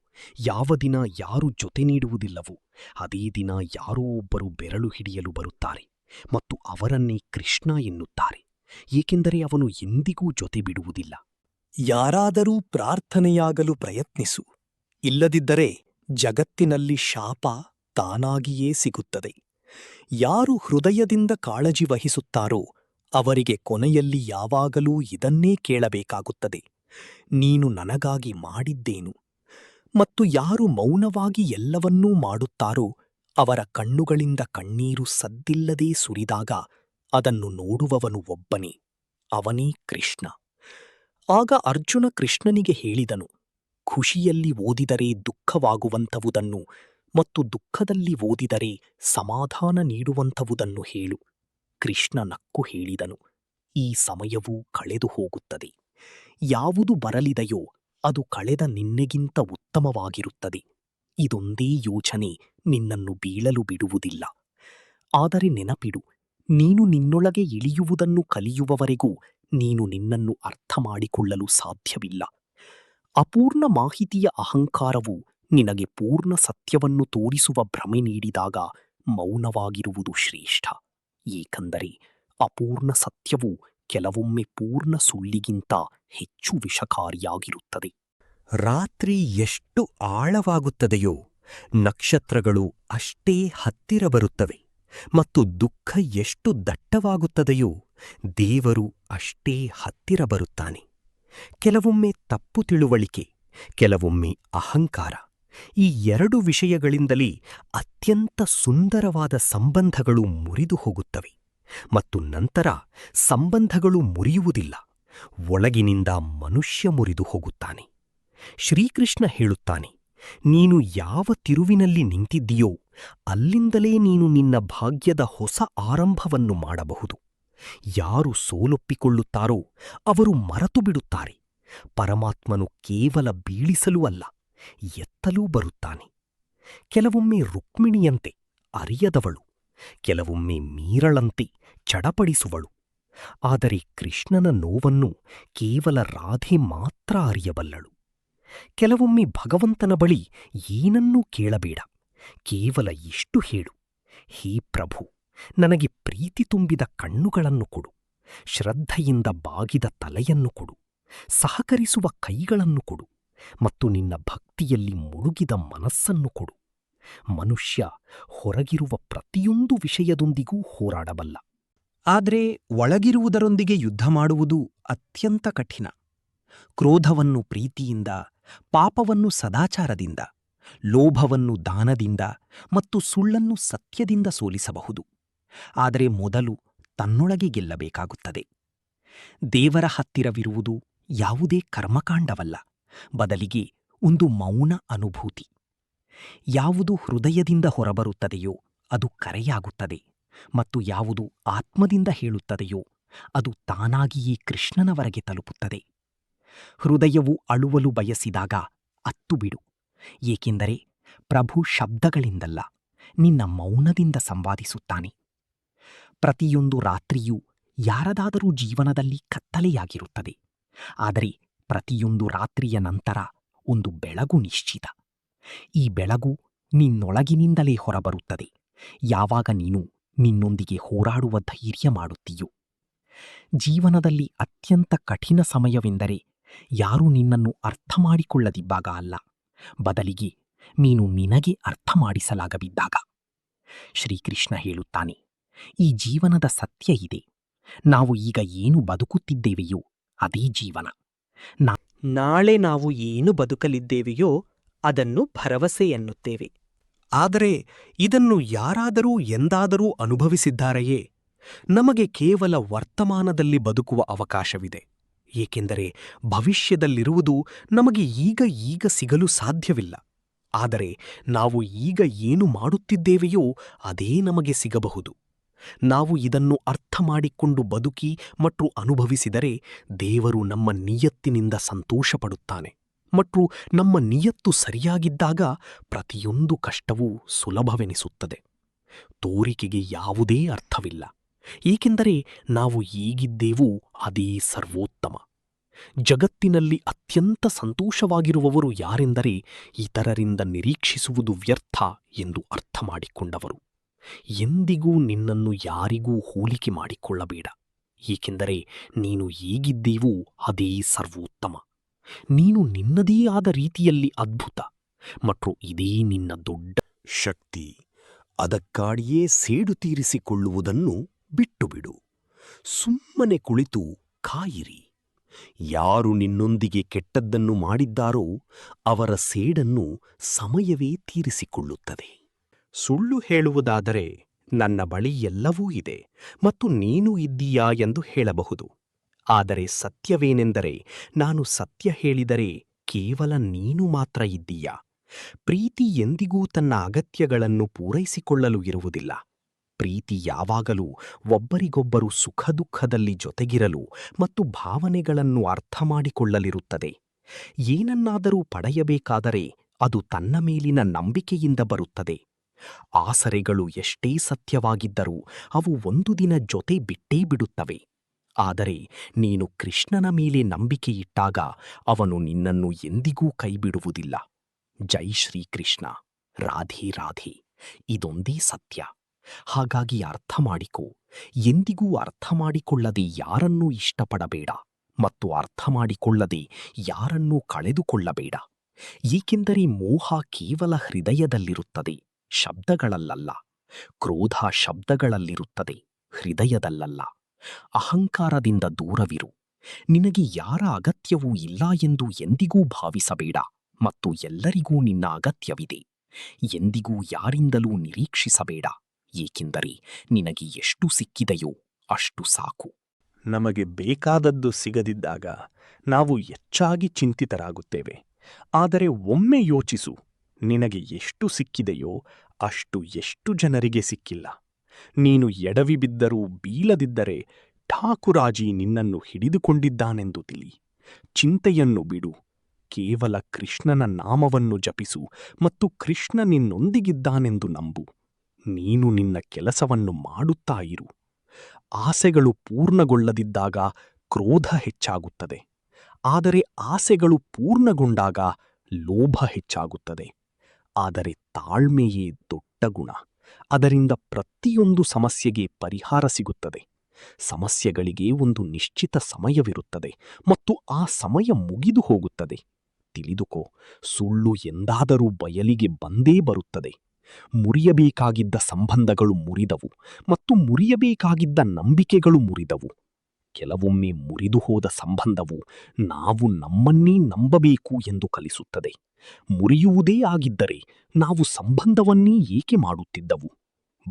ಯಾವ ದಿನ ಯಾರು ಜೊತೆ ನೀಡುವುದಿಲ್ಲವೋ, ಅದೇ ದಿನ ಯಾರೋ ಒಬ್ಬರು ಬೆರಳು ಹಿಡಿಯಲು ಬರುತ್ತಾರೆ ಮತ್ತು ಅವರನ್ನೇ ಕೃಷ್ಣ ಎನ್ನುತ್ತಾರೆ. ಏಕೆಂದರೆ ಅವನು ಎಂದಿಗೂ ಜೊತೆ ಬಿಡುವುದಿಲ್ಲ. ಯಾರಾದರೂ ಪ್ರಾರ್ಥನೆಯಾಗಲು ಪ್ರಯತ್ನಿಸು, ಇಲ್ಲದಿದ್ದರೆ ಜಗತ್ತಿನಲ್ಲಿ ಶಾಪ ತಾನಾಗಿಯೇ ಸಿಗುತ್ತದೆ. ಯಾರು ಹೃದಯದಿಂದ ಕಾಳಜಿ ವಹಿಸುತ್ತಾರೋ ಅವರಿಗೆ ಕೊನೆಯಲ್ಲಿ ಯಾವಾಗಲೂ ಇದನ್ನೇ ಕೇಳಬೇಕಾಗುತ್ತದೆ, ನೀನು ನನಗಾಗಿ ಮಾಡಿದ್ದೇನು? ಮತ್ತು ಯಾರು ಮೌನವಾಗಿ ಎಲ್ಲವನ್ನೂ ಮಾಡುತ್ತಾರೋ ಅವರ ಕಣ್ಣುಗಳಿಂದ ಕಣ್ಣೀರು ಸದ್ದಿಲ್ಲದೇ ಸುರಿದಾಗ ಅದನ್ನು ನೋಡುವವನು ಒಬ್ಬನೇ, ಅವನೇ ಕೃಷ್ಣ. ಆಗ ಅರ್ಜುನ ಕೃಷ್ಣನಿಗೆ ಹೇಳಿದನು, ಖುಷಿಯಲ್ಲಿ ಓದಿದರೆ ದುಃಖವಾಗುವಂಥವುದನ್ನು ಮತ್ತು ದುಃಖದಲ್ಲಿ ಓದಿದರೆ ಸಮಾಧಾನ ನೀಡುವಂಥವುದನ್ನು ಹೇಳು. ಕೃಷ್ಣ ನಕ್ಕು ಹೇಳಿದನು, ಈ ಸಮಯವೂ ಕಳೆದು ಹೋಗುತ್ತದೆ. ಯಾವುದು ಬರಲಿದೆಯೋ ಅದು ಕಳೆದ ನಿನ್ನೆಗಿಂತ ಉತ್ತಮವಾಗಿರುತ್ತದೆ. ಇದೊಂದೇ ಯೋಚನೆ ನಿನ್ನನ್ನು ಬೀಳಲು ಬಿಡುವುದಿಲ್ಲ. ಆದರೆ ನೆನಪಿಡು, ನೀನು ನಿನ್ನೊಳಗೆ ಇಳಿಯುವುದನ್ನು ಕಲಿಯುವವರೆಗೂ ನೀನು ನಿನ್ನನ್ನು ಅರ್ಥ ಮಾಡಿಕೊಳ್ಳಲು ಸಾಧ್ಯವಿಲ್ಲ. ಅಪೂರ್ಣ ಮಾಹಿತಿಯ ಅಹಂಕಾರವು ನಿನಗೆ ಪೂರ್ಣ ಸತ್ಯವನ್ನು ತೋರಿಸುವ ಭ್ರಮೆ ನೀಡಿದಾಗ ಮೌನವಾಗಿರುವುದು ಶ್ರೇಷ್ಠ. ಏಕೆಂದರೆ ಅಪೂರ್ಣ ಸತ್ಯವು ಕೆಲವೊಮ್ಮೆ ಪೂರ್ಣ ಸುಳ್ಳಿಗಿಂತ ಹೆಚ್ಚು ವಿಷಕಾರಿಯಾಗಿರುತ್ತದೆ. ರಾತ್ರಿ ಎಷ್ಟು ಆಳವಾಗುತ್ತದೆಯೋ ನಕ್ಷತ್ರಗಳು ಅಷ್ಟೇ ಹತ್ತಿರ ಬರುತ್ತವೆ, ಮತ್ತು ದುಃಖ ಎಷ್ಟು ದಟ್ಟವಾಗುತ್ತದೆಯೋ ದೇವರು ಅಷ್ಟೇ ಹತ್ತಿರ ಬರುತ್ತಾನೆ. ಕೆಲವೊಮ್ಮೆ ತಪ್ಪು ತಿಳುವಳಿಕೆ, ಕೆಲವೊಮ್ಮೆ ಅಹಂಕಾರ, ಈ ಎರಡು ವಿಷಯಗಳಿಂದಲೇ ಅತ್ಯಂತ ಸುಂದರವಾದ ಸಂಬಂಧಗಳು ಮುರಿದು ಹೋಗುತ್ತವೆ. ಮತ್ತು ನಂತರ ಸಂಬಂಧಗಳು ಮುರಿಯುವುದಿಲ್ಲ, ಒಳಗಿನಿಂದ ಮನುಷ್ಯ ಮುರಿದು ಹೋಗುತ್ತಾನೆ. ಶ್ರೀಕೃಷ್ಣ ಹೇಳುತ್ತಾನೆ, ನೀನು ಯಾವ ತಿರುವಿನಲ್ಲಿ ನಿಂತಿದ್ದೀಯೋ ಅಲ್ಲಿಂದಲೇ ನೀನು ನಿನ್ನ ಭಾಗ್ಯದ ಹೊಸ ಆರಂಭವನ್ನು ಮಾಡಬಹುದು. ಯಾರು ಸೋಲೊಪ್ಪಿಕೊಳ್ಳುತ್ತಾರೋ ಅವರು ಮರೆತು ಬಿಡುತ್ತಾರೆ. ಪರಮಾತ್ಮನು ಕೇವಲ ಬೀಳಿಸಲೂ ಅಲ್ಲ, ಎತ್ತಲೂ ಬರುತ್ತಾನೆ. ಕೆಲವೊಮ್ಮೆ ರುಕ್ಮಿಣಿಯಂತೆ ಅರಿಯದವಳು, ಕೆಲವೊಮ್ಮೆ ಮೀರಳಂತೆ ಚಡಪಡಿಸುವಳು. ಆದರೆ ಕೃಷ್ಣನ ನೋವನ್ನು ಕೇವಲ ರಾಧೆ ಮಾತ್ರ ಅರಿಯಬಲ್ಲಳು. ಕೆಲವೊಮ್ಮೆ ಭಗವಂತನ ಬಳಿ ಏನನ್ನೂ ಕೇಳಬೇಡ, ಕೇವಲ ಇಷ್ಟು ಹೇಳು, ಹೇ ಪ್ರಭು, ನನಗೆ ಪ್ರೀತಿ ತುಂಬಿದ ಕಣ್ಣುಗಳನ್ನು ಕೊಡು, ಶ್ರದ್ಧೆಯಿಂದ ಬಾಗಿದ ತಲೆಯನ್ನು ಕೊಡು, ಸಹಕರಿಸುವ ಕೈಗಳನ್ನು ಕೊಡು, ಮತ್ತು ನಿನ್ನ ಭಕ್ತಿಯಲ್ಲಿ ಮುಳುಗಿದ ಮನಸ್ಸನ್ನು ಕೊಡು. ಮನುಷ್ಯ ಹೊರಗಿರುವ ಪ್ರತಿಯೊಂದು ವಿಷಯದೊಂದಿಗೂ ಹೋರಾಡಬಲ್ಲ, ಆದರೆ ಒಳಗಿರುವುದರೊಂದಿಗೆ ಯುದ್ಧ ಮಾಡುವುದು ಅತ್ಯಂತ ಕಠಿಣ. ಕ್ರೋಧವನ್ನು ಪ್ರೀತಿಯಿಂದ, ಪಾಪವನ್ನು ಸದಾಚಾರದಿಂದ, ಲೋಭವನ್ನು ದಾನದಿಂದ ಮತ್ತು ಸುಳ್ಳನ್ನು ಸತ್ಯದಿಂದ ಸೋಲಿಸಬಹುದು. ಆದರೆ ಮೊದಲು ತನ್ನೊಳಗೆ ಗೆಲ್ಲಬೇಕಾಗುತ್ತದೆ. ದೇವರ ಹತ್ತಿರವಿರುವುದು ಯಾವುದೇ ಕರ್ಮಕಾಂಡವಲ್ಲ, ಬದಲಿಗೆ ಒಂದು ಮೌನ ಅನುಭೂತಿ. ಯಾವುದು ಹೃದಯದಿಂದ ಹೊರಬರುತ್ತದೆಯೋ ಅದು ಕರೆಯಾಗುತ್ತದೆ, ಮತ್ತು ಯಾವುದು ಆತ್ಮದಿಂದ ಹೇಳುತ್ತದೆಯೋ ಅದು ತಾನಾಗಿಯೇ ಕೃಷ್ಣನವರೆಗೆ ತಲುಪುತ್ತದೆ. ಹೃದಯವು ಅಳುವಲು ಬಯಸಿದಾಗ ಅತ್ತು ಬಿಡು, ಏಕೆಂದರೆ ಪ್ರಭು ಶಬ್ದಗಳಿಂದಲ್ಲ, ನಿನ್ನ ಮೌನದಿಂದ ಸಂವಾದಿಸುತ್ತಾನೆ. ಪ್ರತಿಯೊಂದು ರಾತ್ರಿಯೂ ಯಾರದಾದರೂ ಜೀವನದಲ್ಲಿ ಕತ್ತಲೆಯಾಗಿರುತ್ತದೆ, ಆದರೆ ಪ್ರತಿಯೊಂದು ರಾತ್ರಿಯ ನಂತರ ಒಂದು ಬೆಳಗು ನಿಶ್ಚಿತ. ಈ ಬೆಳಗು ನಿನ್ನೊಳಗಿನಿಂದಲೇ ಹೊರಬರುತ್ತದೆ ಯಾವಾಗ ನೀನು ನಿನ್ನೊಂದಿಗೆ ಹೋರಾಡುವ ಧೈರ್ಯ ಮಾಡುತ್ತೀಯೋ. ಜೀವನದಲ್ಲಿ ಅತ್ಯಂತ ಕಠಿಣ ಸಮಯವೆಂದರೆ ಯಾರೂ ನಿನ್ನನ್ನು ಅರ್ಥ ಮಾಡಿಕೊಳ್ಳದಿದ್ದಾಗ ಅಲ್ಲ, ಬದಲಿಗೆ ನೀನು ನಿನಗೆ ಅರ್ಥ ಮಾಡಿಸಲಾಗಬಿದ್ದಾಗ. ಶ್ರೀಕೃಷ್ಣ ಹೇಳುತ್ತಾನೆ, ಈ ಜೀವನದ ಸತ್ಯ ಇದೆ. ನಾವು ಈಗ ಏನು ಬದುಕುತ್ತಿದ್ದೇವೆಯೋ ಅದೇ ಜೀವನ. ನಾಳೆ ನಾವು ಏನು ಬದುಕಲಿದ್ದೇವೆಯೋ ಅದನ್ನು ಭರವಸೆ ಎನ್ನುತ್ತೇವೆ. ಆದರೆ ಇದನ್ನು ಯಾರಾದರೂ ಎಂದಾದರೂ ಅನುಭವಿಸಿದ್ದಾರೆಯೇ? ನಮಗೆ ಕೇವಲ ವರ್ತಮಾನದಲ್ಲಿ ಬದುಕುವ ಅವಕಾಶವಿದೆ, ಏಕೆಂದರೆ ಭವಿಷ್ಯದಲ್ಲಿರುವುದು ನಮಗೆ ಈಗ ಸಿಗಲು ಸಾಧ್ಯವಿಲ್ಲ. ಆದರೆ ನಾವು ಈಗ ಏನು ಮಾಡುತ್ತಿದ್ದೇವೆಯೋ ಅದೇ ನಮಗೆ ಸಿಗಬಹುದು. ನಾವು ಇದನ್ನು ಅರ್ಥ ಮಾಡಿಕೊಂಡು ಬದುಕಿ ಮತ್ತು ಅನುಭವಿಸಿದರೆ ದೇವರು ನಮ್ಮ ನಿಯತ್ತಿನಿಂದ ಸಂತೋಷಪಡುತ್ತಾನೆ, ಮತ್ತು ನಮ್ಮ ನಿಯತ್ತು ಸರಿಯಾಗಿದ್ದಾಗ ಪ್ರತಿಯೊಂದು ಕಷ್ಟವೂ ಸುಲಭವೆನಿಸುತ್ತದೆ. ತೋರಿಕೆಗೆ ಯಾವುದೇ ಅರ್ಥವಿಲ್ಲ, ಏಕೆಂದರೆ ನಾವು ಈಗಿದ್ದೇವೋ ಅದೇ ಸರ್ವೋತ್ತಮ. ಜಗತ್ತಿನಲ್ಲಿ ಅತ್ಯಂತ ಸಂತೋಷವಾಗಿರುವವರು ಯಾರೆಂದರೆ ಇತರರಿಂದ ನಿರೀಕ್ಷಿಸುವುದು ವ್ಯರ್ಥ ಎಂದು ಅರ್ಥ ಮಾಡಿಕೊಂಡವರು. ಎಂದಿಗೂ ನಿನ್ನನ್ನು ಯಾರಿಗೂ ಹೋಲಿಕೆ ಮಾಡಿಕೊಳ್ಳಬೇಡ, ಏಕೆಂದರೆ ನೀನು ಈಗಿದ್ದೇವೋ ಅದೇ ಸರ್ವೋತ್ತಮ. ನೀನು ನಿನ್ನದೇ ಆದ ರೀತಿಯಲ್ಲಿ ಅದ್ಭುತ, ಮತ್ತು ಇದೇ ನಿನ್ನ ದೊಡ್ಡ ಶಕ್ತಿ. ಅದಕ್ಕಾಡಿಯೇ ಸೇಡು ತೀರಿಸಿಕೊಳ್ಳುವುದನ್ನು ಬಿಟ್ಟುಬಿಡು. ಸುಮ್ಮನೆ ಕುಳಿತು ಕಾಯಿರಿ. ಯಾರು ನಿನ್ನೊಂದಿಗೆ ಕೆಟ್ಟದ್ದನ್ನು ಮಾಡಿದ್ದಾರೋ ಅವರ ಸೇಡನ್ನು ಸಮಯವೇ ತೀರಿಸಿಕೊಳ್ಳುತ್ತದೆ. ಸುಳ್ಳು ಹೇಳುವುದಾದರೆ ನನ್ನ ಬಳಿ ಎಲ್ಲವೂ ಇದೆ ಮತ್ತು ನೀನು ಇದ್ದೀಯಾ ಎಂದು ಹೇಳಬಹುದು. ಆದರೆ ಸತ್ಯವೇನೆಂದರೆ ನಾನು ಸತ್ಯ ಹೇಳಿದರೆ ಕೇವಲ ನೀನು ಮಾತ್ರ ಇದ್ದೀಯಾ. ಪ್ರೀತಿ ಎಂದಿಗೂ ತನ್ನ ಅಗತ್ಯಗಳನ್ನು ಪೂರೈಸಿಕೊಳ್ಳಲು ಇರುವುದಿಲ್ಲ. ಪ್ರೀತಿ ಯಾವಾಗಲೂ ಒಬ್ಬರಿಗೊಬ್ಬರು ಸುಖ ದುಃಖದಲ್ಲಿ ಜೊತೆಗಿರಲು ಮತ್ತು ಭಾವನೆಗಳನ್ನು ಅರ್ಥ ಮಾಡಿಕೊಳ್ಳಲಿರುತ್ತದೆ. ಏನನ್ನಾದರೂ ಪಡೆಯಬೇಕಾದರೆ ಅದು ತನ್ನ ಮೇಲಿನ ನಂಬಿಕೆಯಿಂದ ಬರುತ್ತದೆ. ಆಸರೆಗಳು ಎಷ್ಟೇ ಸತ್ಯವಾಗಿದ್ದರೂ ಅವು ಒಂದು ದಿನ ಜೊತೆ ಬಿಟ್ಟೇ ಬಿಡುತ್ತವೆ. ಆದರೆ ನೀನು ಕೃಷ್ಣನ ಮೇಲೆ ನಂಬಿಕೆಯಿಟ್ಟಾಗ ಅವನು ನಿನ್ನನ್ನು ಎಂದಿಗೂ ಕೈಬಿಡುವುದಿಲ್ಲ. ಜೈ ಶ್ರೀಕೃಷ್ಣ. ರಾಧೆ ರಾಧೆ. ಇದೊಂದೇ ಸತ್ಯ. ಹಾಗಾಗಿ ಅರ್ಥ ಮಾಡಿಕೋ. ಎಂದಿಗೂ ಅರ್ಥ ಮಾಡಿಕೊಳ್ಳದೆ ಯಾರನ್ನೂ ಇಷ್ಟಪಡಬೇಡ ಮತ್ತು ಅರ್ಥ ಮಾಡಿಕೊಳ್ಳದೆ ಯಾರನ್ನೂ ಕಳೆದುಕೊಳ್ಳಬೇಡ. ಏಕೆಂದರೆ ಮೋಹ ಕೇವಲ ಹೃದಯದಲ್ಲಿರುತ್ತದೆ, ಶಬ್ದಗಳಲ್ಲ. ಕ್ರೋಧ ಶಬ್ದಗಳಲ್ಲಿರುತ್ತದೆ, ಹೃದಯದಲ್ಲ. ಅಹಂಕಾರದಿಂದ ದೂರವಿರು. ನಿನಗೆ ಯಾರ ಅಗತ್ಯವೂ ಇಲ್ಲ ಎಂದು ಎಂದಿಗೂ ಭಾವಿಸಬೇಡ, ಮತ್ತು ಎಲ್ಲರಿಗೂ ನಿನ್ನ ಅಗತ್ಯವಿದೆ. ಎಂದಿಗೂ ಯಾರಿಂದಲೂ ನಿರೀಕ್ಷಿಸಬೇಡ, ಏಕೆಂದರೆ ನಿನಗೆ ಎಷ್ಟು ಸಿಕ್ಕಿದೆಯೋ ಅಷ್ಟು ಸಾಕು. ನಮಗೆ ಬೇಕಾದದ್ದು ಸಿಗದಿದ್ದಾಗ ನಾವು ಹೆಚ್ಚಾಗಿ ಚಿಂತಿತರಾಗುತ್ತೇವೆ. ಆದರೆ ಒಮ್ಮೆ ಯೋಚಿಸು, ನಿನಗೆ ಎಷ್ಟು ಸಿಕ್ಕಿದೆಯೋ ಅಷ್ಟು ಎಷ್ಟು ಜನರಿಗೆ ಸಿಕ್ಕಿಲ್ಲ. ನೀನು ಎಡವಿ ಬಿದ್ದರೂ ಬೀಳದಿದ್ದರೆ ಠಾಕುರಾಜಿ ನಿನ್ನನ್ನು ಹಿಡಿದುಕೊಂಡಿದ್ದಾನೆಂದು ತಿಳಿ. ಚಿಂತೆಯನ್ನು ಬಿಡು. ಕೇವಲ ಕೃಷ್ಣನ ನಾಮವನ್ನು ಜಪಿಸು ಮತ್ತು ಕೃಷ್ಣ ನಿನ್ನೊಂದಿಗಿದ್ದಾನೆಂದು ನಂಬು. ನೀನು ನಿನ್ನ ಕೆಲಸವನ್ನು ಮಾಡುತ್ತಾ ಇರು. ಆಸೆಗಳು ಪೂರ್ಣಗೊಳ್ಳದಿದ್ದಾಗ ಕ್ರೋಧ ಹೆಚ್ಚಾಗುತ್ತದೆ, ಆದರೆ ಆಸೆಗಳು ಪೂರ್ಣಗೊಂಡಾಗ ಲೋಭ ಹೆಚ್ಚಾಗುತ್ತದೆ. ಆದರೆ ತಾಳ್ಮೆಯೇ ದೊಡ್ಡ ಗುಣ. ಅದರಿಂದ ಪ್ರತಿಯೊಂದು ಸಮಸ್ಯೆಗೆ ಪರಿಹಾರ ಸಿಗುತ್ತದೆ. ಸಮಸ್ಯೆಗಳಿಗೆ ಒಂದು ನಿಶ್ಚಿತ ಸಮಯವಿರುತ್ತದೆ ಮತ್ತು ಆ ಸಮಯ ಮುಗಿದು ಹೋಗುತ್ತದೆ. ತಿಳಿದುಕೋ, ಸುಳ್ಳು ಎಂದಾದರೂ ಬಯಲಿಗೆ ಬಂದೇ ಬರುತ್ತದೆ. ಮುರಿಯಬೇಕಾಗಿದ್ದ ಸಂಬಂಧಗಳು ಮುರಿದವು ಮತ್ತು ಮುರಿಯಬೇಕಾಗಿದ್ದ ನಂಬಿಕೆಗಳು ಮುರಿದವು. ಕೆಲವೊಮ್ಮೆ ಮುರಿದು ಹೋದ ಸಂಬಂಧವು ನಾವು ನಮ್ಮನ್ನೇ ನಂಬಬೇಕು ಎಂದು ಕಲಿಸುತ್ತದೆ. ಮುರಿಯುವುದೇ ಆಗಿದ್ದರೆ ನಾವು ಸಂಬಂಧವನ್ನೇ ಏಕೆ ಮಾಡುತ್ತಿದ್ದವು?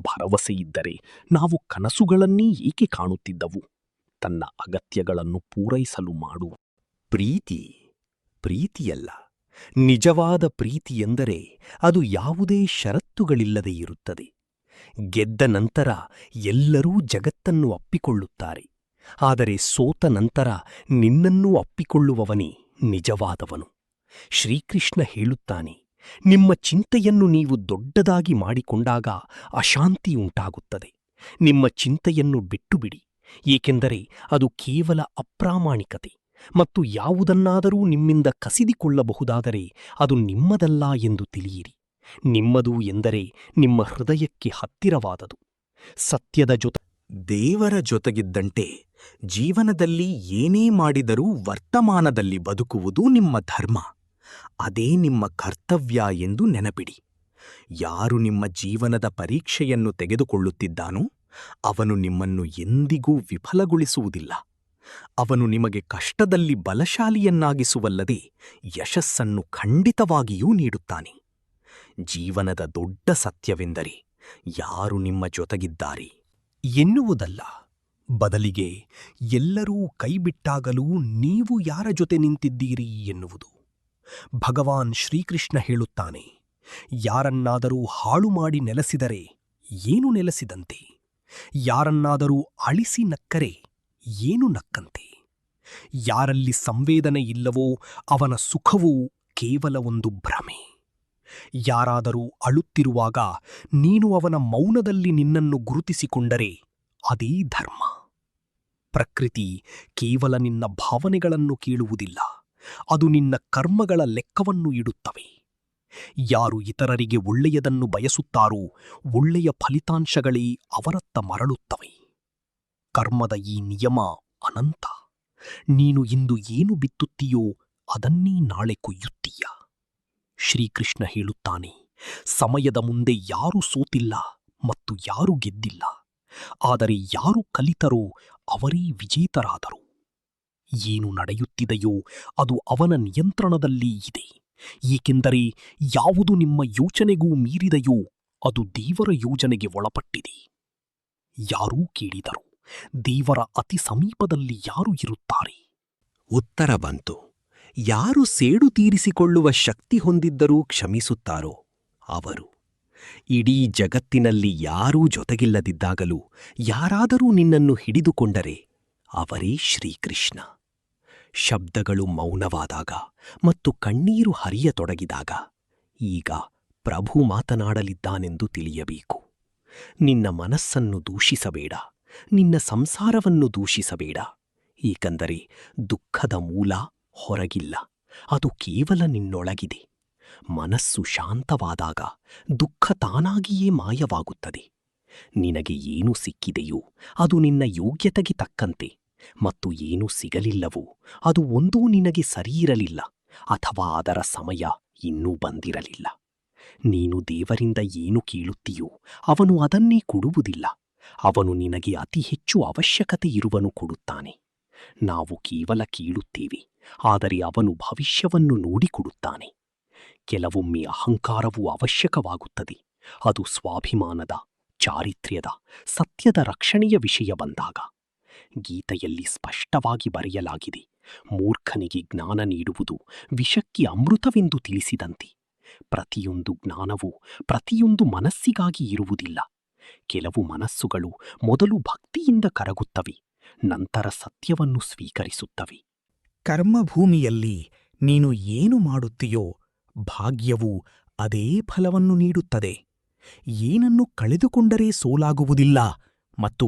ಭರವಸೆಯಿದ್ದರೆ ನಾವು ಕನಸುಗಳನ್ನೇ ಏಕೆ ಕಾಣುತ್ತಿದ್ದವು? ತನ್ನ ಅಗತ್ಯಗಳನ್ನು ಪೂರೈಸಲು ಮಾಡುವ ಪ್ರೀತಿಯಲ್ಲ. ನಿಜವಾದ ಪ್ರೀತಿ ಎಂದರೆ ಅದು ಯಾವುದೇ ಷರತ್ತುಗಳಿಲ್ಲದೆ ಇರುತ್ತದೆ. ಗೆದ್ದ ನಂತರ ಎಲ್ಲರೂ ಜಗತ್ತನ್ನು ಅಪ್ಪಿಕೊಳ್ಳುತ್ತಾರೆ. ಆದರೆ ಸೋತ ನಂತರ ನಿನ್ನನ್ನೂ ಅಪ್ಪಿಕೊಳ್ಳುವವನೇ ನಿಜವಾದವನು. ಶ್ರೀಕೃಷ್ಣ ಹೇಳುತ್ತಾನೆ, ನಿಮ್ಮ ಚಿಂತೆಯನ್ನು ನೀವು ದೊಡ್ಡದಾಗಿ ಮಾಡಿಕೊಂಡಾಗ ಅಶಾಂತಿಯುಂಟಾಗುತ್ತದೆ. ನಿಮ್ಮ ಚಿಂತೆಯನ್ನು ಬಿಟ್ಟುಬಿಡಿ, ಏಕೆಂದರೆ ಅದು ಕೇವಲ ಅಪ್ರಾಮಾಣಿಕತೆ ಮತ್ತು ಯಾವುದನ್ನಾದರೂ ನಿಮ್ಮಿಂದ ಕಸಿದುಕೊಳ್ಳಬಹುದಾದರೆ ಅದು ನಿಮ್ಮದಲ್ಲ ಎಂದು ತಿಳಿಯಿರಿ. ನಿಮ್ಮದು ಎಂದರೆ ನಿಮ್ಮ ಹೃದಯಕ್ಕೆ ಹತ್ತಿರವಾದದು. ಸತ್ಯದ ದೇವರ ಜೊತೆಗಿದ್ದಂತೆ ಜೀವನದಲ್ಲಿ ಏನೇ ಮಾಡಿದರೂ ವರ್ತಮಾನದಲ್ಲಿ ಬದುಕುವುದು ನಿಮ್ಮ ಧರ್ಮ. ಅದೇ ನಿಮ್ಮ ಕರ್ತವ್ಯ ಎಂದು ನೆನಪಿಡಿ. ಯಾರು ನಿಮ್ಮ ಜೀವನದ ಪರೀಕ್ಷೆಯನ್ನು ತೆಗೆದುಕೊಳ್ಳುತ್ತಿದ್ದಾನೋ ಅವನು ನಿಮ್ಮನ್ನು ಎಂದಿಗೂ ವಿಫಲಗೊಳಿಸುವುದಿಲ್ಲ. ಅವನು ನಿಮಗೆ ಕಷ್ಟದಲ್ಲಿ ಬಲಶಾಲಿಯನ್ನಾಗಿಸುವಲ್ಲದೆ ಯಶಸ್ಸನ್ನು ಖಂಡಿತವಾಗಿಯೂ ನೀಡುತ್ತಾನೆ. ಜೀವನದ ದೊಡ್ಡ ಸತ್ಯವೆಂದರೆ ಯಾರು ನಿಮ್ಮ ಜೊತೆಗಿದ್ದಾರೆ ಎನ್ನುವುದಲ್ಲ, ಬದಲಿಗೆ ಎಲ್ಲರೂ ಕೈಬಿಟ್ಟಾಗಲೂ ನೀವು ಯಾರ ಜೊತೆ ನಿಂತಿದ್ದೀರಿ ಎನ್ನುವುದು. ಭಗವಾನ್ ಶ್ರೀಕೃಷ್ಣ ಹೇಳುತ್ತಾನೆ, ಯಾರನ್ನಾದರೂ ಹಾಳು ಮಾಡಿ ನೆಲೆಸಿದರೆ ಏನು ನೆಲೆಸಿದಂತೆ? ಯಾರನ್ನಾದರೂ ಅಳಿಸಿ ನಕ್ಕರೆ ಏನು ನಕ್ಕಂತೆ? ಯಾರಲ್ಲಿ ಸಂವೇದನೆ ಇಲ್ಲವೋ ಅವನ ಸುಖವೂ ಕೇವಲ ಒಂದು ಭ್ರಮೆ. ಯಾರಾದರೂ ಅಳುತ್ತಿರುವಾಗ ನೀನು ಅವನ ಮೌನದಲ್ಲಿ ನಿನ್ನನ್ನು ಗುರುತಿಸಿಕೊಂಡರೆ ಅದೇ ಧರ್ಮ. ಪ್ರಕೃತಿ ಕೇವಲ ನಿನ್ನ ಭಾವನೆಗಳನ್ನು ಕೇಳುವುದಿಲ್ಲ, ಅದು ನಿನ್ನ ಕರ್ಮಗಳ ಲೆಕ್ಕವನ್ನು ಇಡುತ್ತವೆ. ಯಾರು ಇತರರಿಗೆ ಒಳ್ಳೆಯದನ್ನು ಬಯಸುತ್ತಾರೋ ಒಳ್ಳೆಯ ಫಲಿತಾಂಶಗಳೇ ಅವರತ್ತ ಮರಳುತ್ತವೆ. ಕರ್ಮದ ಈ ನಿಯಮ ಅನಂತ. ನೀನು ಇಂದು ಏನು ಬಿತ್ತುತ್ತೀಯೋ ಅದನ್ನೇ ನಾಳೆ ಕೊಯ್ಯುತ್ತೀಯ. ಶ್ರೀಕೃಷ್ಣ ಹೇಳುತ್ತಾನೆ, ಸಮಯದ ಮುಂದೆ ಯಾರೂ ಸೋತಿಲ್ಲ ಮತ್ತು ಯಾರೂ ಗೆದ್ದಿಲ್ಲ, ಆದರೆ ಯಾರು ಕಲಿತರೋ ಅವರೇ ವಿಜೇತರಾದರು. ಏನು ನಡೆಯುತ್ತಿದೆಯೋ ಅದು ಅವನ ನಿಯಂತ್ರಣದಲ್ಲಿ ಇದೆ, ಏಕೆಂದರೆ ಯಾವುದು ನಿಮ್ಮ ಯೋಚನೆಗೂ ಮೀರಿದೆಯೋ ಅದು ದೇವರ ಯೋಜನೆಗೆ ಒಳಪಟ್ಟಿದೆ. ಯಾರೂ ಕೇಳಿದರು, ದೇವರ ಅತಿ ಸಮೀಪದಲ್ಲಿ ಯಾರು ಇರುತ್ತಾರೆ? ಉತ್ತರ ಬಂತು. ಯಾರು ಸೇಡು ತೀರಿಸಿಕೊಳ್ಳುವ ಶಕ್ತಿ ಹೊಂದಿದ್ದರೂ ಕ್ಷಮಿಸುತ್ತಾರೋ ಅವರು. ಇಡೀ ಜಗತ್ತಿನಲ್ಲಿ ಯಾರೂ ಜೊತೆಗಿಲ್ಲದಿದ್ದಾಗಲೂ ಯಾರಾದರೂ ನಿನ್ನನ್ನು ಹಿಡಿದುಕೊಂಡರೆ ಅವರೇ ಶ್ರೀಕೃಷ್ಣ. ಶಬ್ದಗಳು ಮೌನವಾದಾಗ ಮತ್ತು ಕಣ್ಣೀರು ಹರಿಯತೊಡಗಿದಾಗ ಈಗ ಪ್ರಭು ಮಾತನಾಡಲಿದ್ದಾನೆಂದು ತಿಳಿಯಬೇಕು. ನಿನ್ನ ಮನಸ್ಸನ್ನು ದೂಷಿಸಬೇಡ, ನಿನ್ನ ಸಂಸಾರವನ್ನು ದೂಷಿಸಬೇಡ, ಏಕೆಂದರೆ ದುಃಖದ ಮೂಲ ಹೊರಗಿಲ್ಲ, ಅದು ಕೇವಲ ನಿನ್ನೊಳಗಿದೆ. ಮನಸ್ಸು ಶಾಂತವಾದಾಗ ದುಃಖ ತಾನಾಗಿಯೇ ಮಾಯವಾಗುತ್ತದೆ. ನಿನಗೆ ಏನು ಸಿಕ್ಕಿದೆಯೋ ಅದು ನಿನ್ನ ಯೋಗ್ಯತೆಗೆ ತಕ್ಕಂತೆ, ಮತ್ತು ಏನು ಸಿಗಲಿಲ್ಲವೋ ಅದು ಒಂದೂ ನಿನಗೆ ಸರಿಯಿರಲಿಲ್ಲ ಅಥವಾ ಅದರ ಸಮಯ ಇನ್ನೂ ಬಂದಿರಲಿಲ್ಲ. ನೀನು ದೇವರಿಂದ ಏನು ಕೇಳುತ್ತೀಯೋ ಅವನು ಅದನ್ನೇ ಕೊಡುವುದಿಲ್ಲ. ಅವನು ನಿನಗೆ ಅತಿ ಹೆಚ್ಚು ಅವಶ್ಯಕತೆ ಇರುವನು ಕೊಡುತ್ತಾನೆ. ನಾವು ಕೇವಲ ಕೇಳುತ್ತೇವೆ, ಆದರೆ ಅವನು ಭವಿಷ್ಯವನ್ನು ನೋಡಿಕೊಡುತ್ತಾನೆ. ಕೆಲವೊಮ್ಮೆ ಅಹಂಕಾರವೂ ಅವಶ್ಯಕವಾಗುತ್ತದೆ. ಅದು ಸ್ವಾಭಿಮಾನದ, ಚಾರಿತ್ರ್ಯದ, ಸತ್ಯದ ರಕ್ಷಣೆಯ ವಿಷಯ ಬಂದಾಗ. ಗೀತೆಯಲ್ಲಿ ಸ್ಪಷ್ಟವಾಗಿ ಬರೆಯಲಾಗಿದೆ, ಮೂರ್ಖನಿಗೆ ಜ್ಞಾನ ನೀಡುವುದು ವಿಷಕ್ಕೆ ಅಮೃತವೆಂದು ತಿಳಿಸಿದಂತೆ. ಪ್ರತಿಯೊಂದು ಜ್ಞಾನವೂ ಪ್ರತಿಯೊಂದು ಮನಸ್ಸಿಗಾಗಿ ಇರುವುದಿಲ್ಲ. ಕೆಲವು ಮನಸ್ಸುಗಳು ಮೊದಲು ಭಕ್ತಿಯಿಂದ ಕರಗುತ್ತವೆ, ನಂತರ ಸತ್ಯವನ್ನು ಸ್ವೀಕರಿಸುತ್ತವೆ. ಕರ್ಮಭೂಮಿಯಲ್ಲಿ ನೀನು ಏನು ಮಾಡುತ್ತೀಯೋ ಭಾಗ್ಯವು ಅದೇ ಫಲವನ್ನು ನೀಡುತ್ತದೆ. ಏನನ್ನು ಕಳೆದುಕೊಂಡರೆ ಸೋಲಾಗುವುದಿಲ್ಲ ಮತ್ತು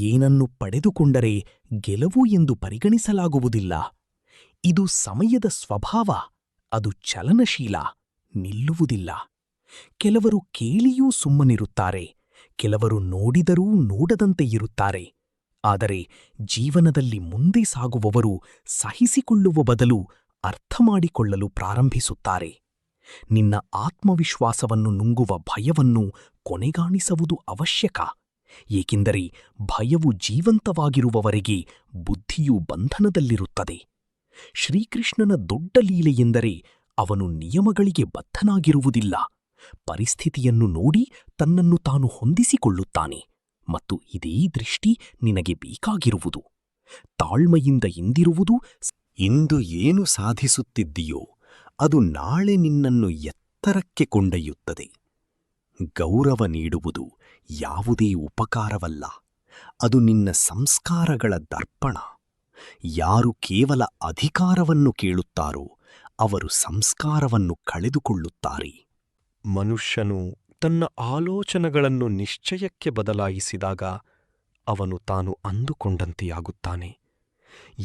ಏನನ್ನು ಪಡೆದುಕೊಂಡರೆ ಗೆಲುವು ಎಂದು ಪರಿಗಣಿಸಲಾಗುವುದಿಲ್ಲ. ಇದು ಸಮಯದ ಸ್ವಭಾವ, ಅದು ಚಲನಶೀಲ, ನಿಲ್ಲುವುದಿಲ್ಲ. ಕೆಲವರು ಕೇಳಿಯೂ ಸುಮ್ಮನಿರುತ್ತಾರೆ, ಕೆಲವರು ನೋಡಿದರೂ ನೋಡದಂತೆ ಇರುತ್ತಾರೆ. ಆದರೆ ಜೀವನದಲ್ಲಿ ಮುಂದೆ ಸಾಗುವವರು ಸಹಿಸಿಕೊಳ್ಳುವ ಬದಲು ಅರ್ಥಮಾಡಿಕೊಳ್ಳಲು ಪ್ರಾರಂಭಿಸುತ್ತಾರೆ. ನಿನ್ನ ಆತ್ಮವಿಶ್ವಾಸವನ್ನು ನುಂಗುವ ಭಯವನ್ನು ಕೊನೆಗಾಣಿಸುವುದು ಅವಶ್ಯಕ, ಏಕೆಂದರೆ ಭಯವು ಜೀವಂತವಾಗಿರುವವರೆಗೆ ಬುದ್ಧಿಯು ಬಂಧನದಲ್ಲಿರುತ್ತದೆ. ಶ್ರೀಕೃಷ್ಣನ ದೊಡ್ಡ ಲೀಲೆಯೆಂದರೆ ಅವನು ನಿಯಮಗಳಿಗೆ ಬದ್ಧನಾಗಿರುವುದಿಲ್ಲ. ಪರಿಸ್ಥಿತಿಯನ್ನು ನೋಡಿ ತನ್ನನ್ನು ತಾನು ಹೊಂದಿಸಿಕೊಳ್ಳುತ್ತಾನೆ. ಮತ್ತು ಇದೇ ದೃಷ್ಟಿ ನಿನಗೆ ಬೇಕಾಗಿರುವುದು. ತಾಳ್ಮೆಯಿಂದ ಇಂದಿರುವುದು. ಇಂದು ಏನು ಸಾಧಿಸುತ್ತಿದ್ದೀಯೋ ಅದು ನಾಳೆ ನಿನ್ನನ್ನು ಎತ್ತರಕ್ಕೆ ಕೊಂಡೊಯ್ಯುತ್ತದೆ. ಗೌರವ ನೀಡುವುದು ಯಾವುದೇ ಉಪಕಾರವಲ್ಲ, ಅದು ನಿನ್ನ ಸಂಸ್ಕಾರಗಳ ದರ್ಪಣ. ಯಾರು ಕೇವಲ ಅಧಿಕಾರವನ್ನು ಕೇಳುತ್ತಾರೋ ಅವರು ಸಂಸ್ಕಾರವನ್ನು ಕಳೆದುಕೊಳ್ಳುತ್ತಾರೆ. ಮನುಷ್ಯನು ತನ್ನ ಆಲೋಚನೆಗಳನ್ನು ನಿಶ್ಚಯಕ್ಕೆ ಬದಲಾಯಿಸಿದಾಗ ಅವನು ತಾನು ಅಂದುಕೊಂಡಂತೆಯಾಗುತ್ತಾನೆ.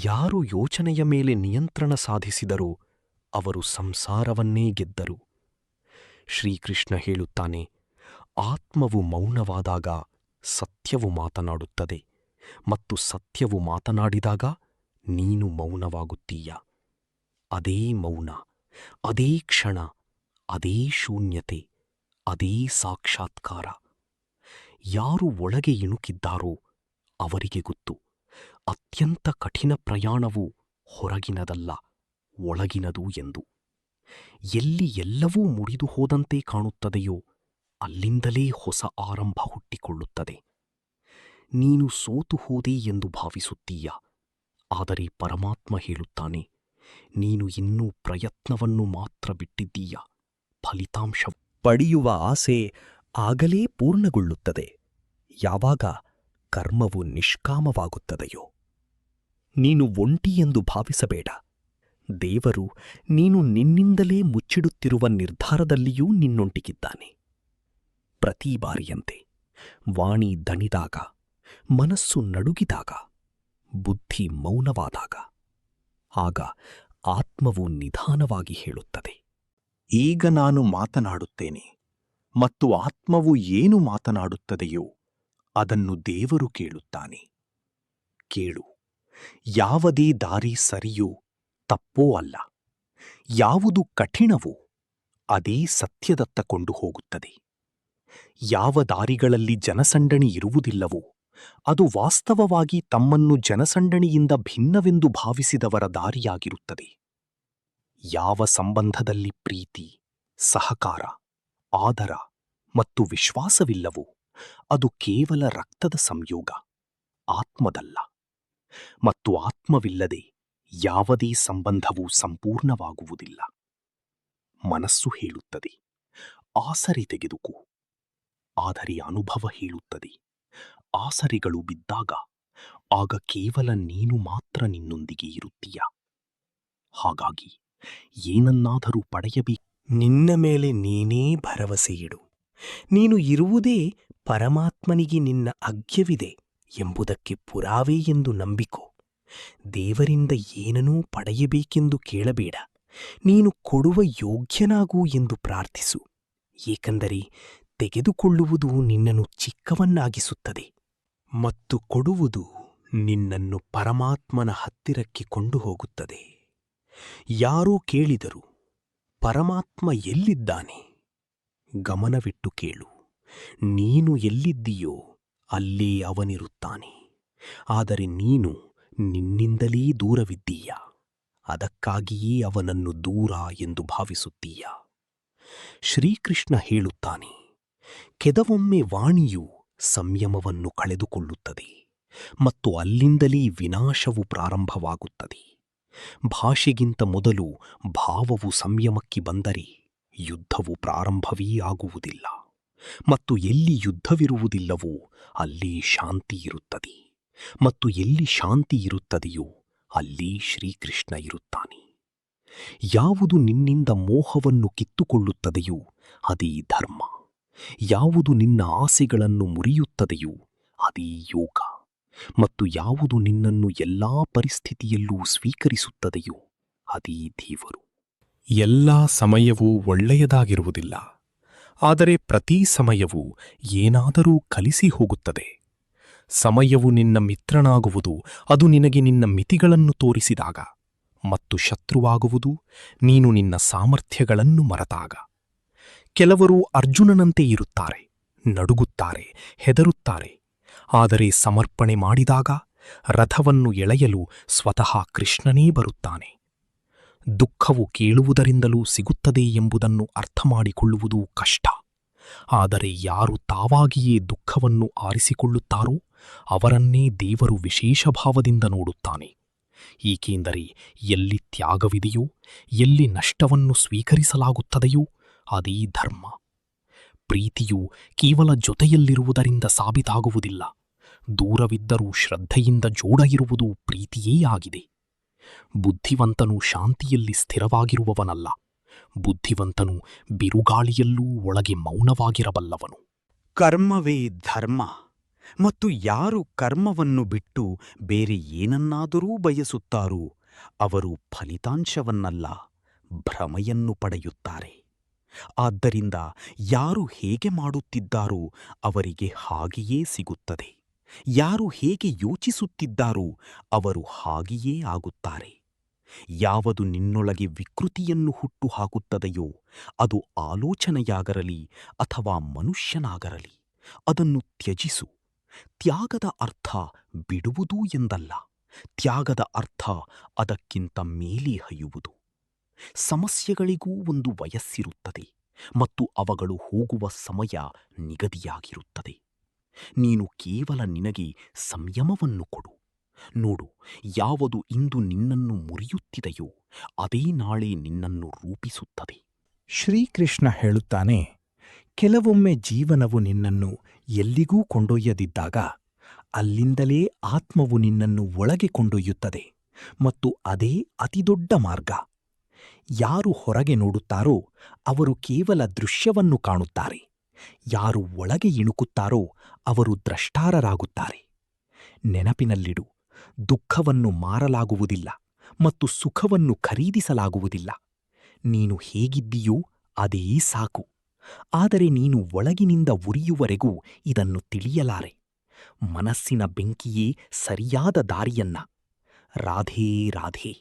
ಯಾರು ಯೋಚನೆಯ ಮೇಲೆ ನಿಯಂತ್ರಣ ಸಾಧಿಸಿದರೋ ಅವರು ಸಂಸಾರವನ್ನೇ ಗೆದ್ದರು. ಶ್ರೀಕೃಷ್ಣ ಹೇಳುತ್ತಾನೆ, ಆತ್ಮವು ಮೌನವಾದಾಗ ಸತ್ಯವು ಮಾತನಾಡುತ್ತದೆ, ಮತ್ತು ಸತ್ಯವು ಮಾತನಾಡಿದಾಗ ನೀನು ಮೌನವಾಗುತ್ತೀಯ. ಅದೇ ಮೌನ, ಅದೇ ಕ್ಷಣ, ಅದೇ ಶೂನ್ಯತೆ, ಅದೇ ಸಾಕ್ಷಾತ್ಕಾರ. ಯಾರು ಒಳಗೆ ಇಣುಕಿದ್ದಾರೋ ಅವರಿಗೆ ಗೊತ್ತು, ಅತ್ಯಂತ ಕಠಿಣ ಪ್ರಯಾಣವು ಹೊರಗಿನದಲ್ಲ, ಒಳಗಿನದು ಎಂದು. ಎಲ್ಲಿ ಎಲ್ಲವೂ ಮುರಿದು ಹೋದಂತೆ ಕಾಣುತ್ತದೆಯೋ ಅಲ್ಲಿಂದಲೇ ಹೊಸ ಆರಂಭ ಹುಟ್ಟಿಕೊಳ್ಳುತ್ತದೆ. ನೀನು ಸೋತು ಹೋದೆ ಎಂದು ಭಾವಿಸುತ್ತೀಯ, ಆದರೆ ಪರಮಾತ್ಮ ಹೇಳುತ್ತಾನೆ, ನೀನು ಇನ್ನೂ ಪ್ರಯತ್ನವನ್ನು ಮಾತ್ರ ಬಿಟ್ಟಿದ್ದೀಯ. ಫಲಿತಾಂಶ ಪಡೆಯುವ ಆಸೆ ಆಗಲೇ ಪೂರ್ಣಗೊಳ್ಳುತ್ತದೆ ಯಾವಾಗ ಕರ್ಮವು ನಿಷ್ಕಾಮವಾಗುತ್ತದೆಯೋ. ನೀನು ಒಂಟಿ ಎಂದು ಭಾವಿಸಬೇಡ. ದೇವರು ನೀನು ನಿನ್ನಿಂದಲೇ ಮುಚ್ಚಿಡುತ್ತಿರುವ ನಿರ್ಧಾರದಲ್ಲಿಯೂ ನಿನ್ನೊಂಟಿಗಿದ್ದಾನೆ. ಪ್ರತಿ ಬಾರಿಯಂತೆ ವಾಣಿ ದಣಿದಾಗ, ಮನಸ್ಸು ನಡುಗಿದಾಗ, ಬುದ್ಧಿ ಮೌನವಾದಾಗ, ಆಗ ಆತ್ಮವು ನಿಧಾನವಾಗಿ ಹೇಳುತ್ತದೆ, ಈಗ ನಾನು ಮಾತನಾಡುತ್ತೇನೆ, ಮತ್ತು ಆತ್ಮವು ಏನು ಮಾತನಾಡುತ್ತದೆಯೋ ಅದನ್ನು ದೇವರು ಕೇಳುತ್ತಾನೆ. ಕೇಳು, ಯಾವುದೇ ದಾರಿ ಸರಿಯೋ ತಪ್ಪೋ ಅಲ್ಲ, ಯಾವುದು ಕಠಿಣವೋ ಅದೇ ಸತ್ಯದತ್ತ ಕೊಂಡು ಹೋಗುತ್ತದೆ. ಯಾವ ದಾರಿಗಳಲ್ಲಿ ಜನಸಂಡಣಿ ಇರುವುದಿಲ್ಲವೋ ಅದು ವಾಸ್ತವವಾಗಿ ತಮ್ಮನ್ನು ಜನಸಂಡಣಿಯಿಂದ ಭಿನ್ನವೆಂದು ಭಾವಿಸಿದವರ ದಾರಿಯಾಗಿರುತ್ತದೆ. ಯಾವ ಸಂಬಂಧದಲ್ಲಿ ಪ್ರೀತಿ, ಸಹಕಾರ, ಆದರ ಮತ್ತು ವಿಶ್ವಾಸವಿಲ್ಲವೋ ಅದು ಕೇವಲ ರಕ್ತದ ಸಂಯೋಗ, ಆತ್ಮದಲ್ಲ. ಮತ್ತು ಆತ್ಮವಿಲ್ಲದೆ ಯಾವುದೇ ಸಂಬಂಧವೂ ಸಂಪೂರ್ಣವಾಗುವುದಿಲ್ಲ. ಮನಸ್ಸು ಹೇಳುತ್ತದೆ, ಆಸರೆ ತೆಗೆದುಕೋ. ಆದರೆ ಅನುಭವ ಹೇಳುತ್ತದೆ, ಆಸರೆಗಳು ಬಿದ್ದಾಗ ಆಗ ಕೇವಲ ನೀನು ಮಾತ್ರ ನಿನ್ನೊಂದಿಗೆ ಇರುತ್ತೀಯ. ಹಾಗಾಗಿ ಏನನ್ನಾದರೂ ಪಡೆಯಬೇಕು. ನಿನ್ನ ಮೇಲೆ ನೀನೇ ಭರವಸೆಯಿಡು. ನೀನು ಇರುವುದೇ ಪರಮಾತ್ಮನಿಗೆ ನಿನ್ನ ಅಗ್ಯವಿದೆ ಎಂಬುದಕ್ಕೆ ಪುರಾವೆ ಎಂದು ನಂಬಿಕೋ. ದೇವರಿಂದ ಏನನ್ನೂ ಪಡೆಯಬೇಕೆಂದು ಕೇಳಬೇಡ. ನೀನು ಕೊಡುವ ಯೋಗ್ಯನಾಗು ಎಂದು ಪ್ರಾರ್ಥಿಸು. ಏಕೆಂದರೆ ತೆಗೆದುಕೊಳ್ಳುವುದು ನಿನ್ನನ್ನು ಚಿಕ್ಕವನ್ನಾಗಿಸುತ್ತದೆ, ಮತ್ತು ಕೊಡುವುದು ನಿನ್ನನ್ನು ಪರಮಾತ್ಮನ ಹತ್ತಿರಕ್ಕೆ ಕೊಂಡು ಹೋಗುತ್ತದೆ. ಯಾರೋ ಕೇಳಿದರು, ಪರಮಾತ್ಮ ಎಲ್ಲಿದ್ದಾನೆ? ಗಮನವಿಟ್ಟು ಕೇಳು. ನೀನು ಎಲ್ಲಿದ್ದೀಯೋ ಅಲ್ಲೇ ಅವನಿರುತ್ತಾನೆ. ಆದರೆ ನೀನು ನಿನ್ನಿಂದಲೇ ದೂರವಿದ್ದೀಯ. ಅದಕ್ಕಾಗಿಯೇ ಅವನನ್ನು ದೂರ ಎಂದು ಭಾವಿಸುತ್ತೀಯ. ಶ್ರೀಕೃಷ್ಣ ಹೇಳುತ್ತಾನೆ, ಕೆಲವೊಮ್ಮೆ ವಾಣಿಯು ಸಂಯಮವನ್ನು ಕಳೆದುಕೊಳ್ಳುತ್ತದೆ ಮತ್ತು ಅಲ್ಲಿಂದಲೇ ವಿನಾಶವು ಪ್ರಾರಂಭವಾಗುತ್ತದೆ. ಭಾಷೆಗಿಂತ ಮೊದಲು ಭಾವವು ಸಂಯಮಕ್ಕೆ ಬಂದರೆ ಯುದ್ಧವು ಪ್ರಾರಂಭವೇ ಆಗುವುದಿಲ್ಲ. ಮತ್ತು ಎಲ್ಲಿ ಯುದ್ಧವಿರುವುದಿಲ್ಲವೋ ಅಲ್ಲಿ ಶಾಂತಿ ಇರುತ್ತದೆ. ಮತ್ತು ಎಲ್ಲಿ ಶಾಂತಿ ಇರುತ್ತದೆಯೋ ಅಲ್ಲಿ ಶ್ರೀಕೃಷ್ಣ ಇರುತ್ತಾನೆ. ಯಾವುದು ನಿನ್ನಿಂದ ಮೋಹವನ್ನು ಕಿತ್ತುಕೊಳ್ಳುತ್ತದೆಯೋ ಅದೇ ಧರ್ಮ. ಯಾವುದು ನಿನ್ನ ಆಸೆಗಳನ್ನು ಮುರಿಯುತ್ತದೆಯೋ ಅದೇ ಯೋಗ. ಮತ್ತು ಯಾವುದು ನಿನ್ನನ್ನು ಎಲ್ಲಾ ಪರಿಸ್ಥಿತಿಯಲ್ಲೂ ಸ್ವೀಕರಿಸುತ್ತದೆಯೋ ಅದೇ ದೇವರು. ಎಲ್ಲ ಸಮಯವೂ ಒಳ್ಳೆಯದಾಗಿರುವುದಿಲ್ಲ, ಆದರೆ ಪ್ರತಿ ಸಮಯವೂ ಏನಾದರೂ ಕಲಿಸಿ ಹೋಗುತ್ತದೆ. ಸಮಯವು ನಿನ್ನ ಮಿತ್ರನಾಗುವುದು ಅದು ನಿನಗೆ ನಿನ್ನ ಮಿತಿಗಳನ್ನು ತೋರಿಸಿದಾಗ, ಮತ್ತು ಶತ್ರುವಾಗುವುದು ನೀನು ನಿನ್ನ ಸಾಮರ್ಥ್ಯಗಳನ್ನು ಮರೆತಾಗ. ಕೆಲವರು ಅರ್ಜುನನಂತೆ ಇರುತ್ತಾರೆ, ನಡುಗುತ್ತಾರೆ, ಹೆದರುತ್ತಾರೆ. ಆದರೆ ಸಮರ್ಪಣೆ ಮಾಡಿದಾಗ ರಥವನ್ನು ಎಳೆಯಲು ಸ್ವತಃ ಕೃಷ್ಣನೇ ಬರುತ್ತಾನೆ. ದುಃಖವು ಕೇಳುವುದರಿಂದಲೂ ಸಿಗುತ್ತದೆ ಎಂಬುದನ್ನು ಅರ್ಥಮಾಡಿಕೊಳ್ಳುವುದು ಕಷ್ಟ. ಆದರೆ ಯಾರು ತಾವಾಗಿಯೇ ದುಃಖವನ್ನು ಆರಿಸಿಕೊಳ್ಳುತ್ತಾರೋ ಅವರನ್ನೇ ದೇವರು ವಿಶೇಷ ಭಾವದಿಂದ ನೋಡುತ್ತಾನೆ. ಏಕೆಂದರೆ ಎಲ್ಲಿ ತ್ಯಾಗವಿದೆಯೋ, ಎಲ್ಲಿ ನಷ್ಟವನ್ನು ಸ್ವೀಕರಿಸಲಾಗುತ್ತದೆಯೋ ಅದೇ ಧರ್ಮ. ಪ್ರೀತಿಯು ಕೇವಲ ಜೊತೆಯಲ್ಲಿರುವುದರಿಂದ ಸಾಬೀತಾಗುವುದಿಲ್ಲ. ದೂರವಿದ್ದರೂ ಶ್ರದ್ಧೆಯಿಂದ ಜೋಡಗಿರುವುದು ಪ್ರೀತಿಯೇ ಆಗಿದೆ. ಬುದ್ಧಿವಂತನು ಶಾಂತಿಯಲ್ಲಿ ಸ್ಥಿರವಾಗಿರುವವನಲ್ಲ, ಬುದ್ಧಿವಂತನು ಬಿರುಗಾಳಿಯಲ್ಲೂ ಒಳಗೆ ಮೌನವಾಗಿರಬಲ್ಲವನು. ಕರ್ಮವೇ ಧರ್ಮ, ಮತ್ತು ಯಾರು ಕರ್ಮವನ್ನು ಬಿಟ್ಟು ಬೇರೆ ಏನನ್ನಾದರೂ ಬಯಸುತ್ತಾರೋ ಅವರು ಫಲಿತಾಂಶವನ್ನಲ್ಲ, ಭ್ರಮೆಯನ್ನು ಪಡೆಯುತ್ತಾರೆ. ಆದ್ದರಿಂದ ಯಾರು ಹೇಗೆ ಮಾಡುತ್ತಿದ್ದಾರೋ ಅವರಿಗೆ ಹಾಗೆಯೇ ಸಿಗುತ್ತದೆ. ಯಾರು ಹೇಗೆ ಯೋಚಿಸುತ್ತಿದ್ದಾರೋ ಅವರು ಹಾಗೆಯೇ ಆಗುತ್ತಾರೆ. ಯಾವುದು ನಿನ್ನೊಳಗೆ ವಿಕೃತಿಯನ್ನು ಹುಟ್ಟುಹಾಕುತ್ತದೆಯೋ, ಅದು ಆಲೋಚನೆಯಾಗರಲಿ ಅಥವಾ ಮನುಷ್ಯನಾಗರಲಿ, ಅದನ್ನು ತ್ಯಜಿಸು. ತ್ಯಾಗದ ಅರ್ಥ ಬಿಡುವುದು ಎಂದಲ್ಲ, ತ್ಯಾಗದ ಅರ್ಥ ಅದಕ್ಕಿಂತ ಮೇಲೆ ಹಯ್ಯುವುದು. ಸಮಸ್ಯೆಗಳಿಗೂ ಒಂದು ವಯಸ್ಸಿರುತ್ತದೆ ಮತ್ತು ಅವುಗಳು ಹೋಗುವ ಸಮಯ ನಿಗದಿಯಾಗಿರುತ್ತದೆ. ನೀನು ಕೇವಲ ನಿನಗೆ ಸಂಯಮವನ್ನು ಕೊಡು. ನೋಡು, ಯಾವುದು ಇಂದು ನಿನ್ನನ್ನು ಮುರಿಯುತ್ತಿದೆಯೋ ಅದೇ ನಾಳೆ ನಿನ್ನನ್ನು ರೂಪಿಸುತ್ತದೆ. ಶ್ರೀಕೃಷ್ಣ ಹೇಳುತ್ತಾನೆ, ಕೆಲವೊಮ್ಮೆ ಜೀವನವು ನಿನ್ನನ್ನು ಎಲ್ಲಿಗೂ ಕೊಂಡೊಯ್ಯದಿದ್ದಾಗ ಅಲ್ಲಿಂದಲೇ ಆತ್ಮವು ನಿನ್ನನ್ನು ಒಳಗೆ ಕೊಂಡೊಯ್ಯುತ್ತದೆ, ಮತ್ತು ಅದೇ ಅತಿದೊಡ್ಡ ಮಾರ್ಗ. ಯಾರು ಹೊರಗೆ ನೋಡುತ್ತಾರೋ ಅವರು ಕೇವಲ ದೃಶ್ಯವನ್ನು ಕಾಣುತ್ತಾರೆ. ಯಾರು ಒಳಗೆ ಇಣುಕುತ್ತಾರೋ ಅವರು ದ್ರಷ್ಟಾರರಾಗುತ್ತಾರೆ. ನೆನಪಿನಲ್ಲಿಡು, ದುಃಖವನ್ನು ಮಾರಲಾಗುವುದಿಲ್ಲ ಮತ್ತು ಸುಖವನ್ನು ಖರೀದಿಸಲಾಗುವುದಿಲ್ಲ. ನೀನು ಹೇಗಿದ್ದೀಯೋ ಅದೇ ಸಾಕು. ಆದರೆ ನೀನು ಒಳಗಿನಿಂದ ಉರಿಯುವರೆಗೂ ಇದನ್ನು ತಿಳಿಯಲಾರೆ. ಮನಸ್ಸಿನ ಬೆಂಕಿಯೇ ಸರಿಯಾದ ದಾರಿಯನ್ನ. ರಾಧೇ ರಾಧೇ.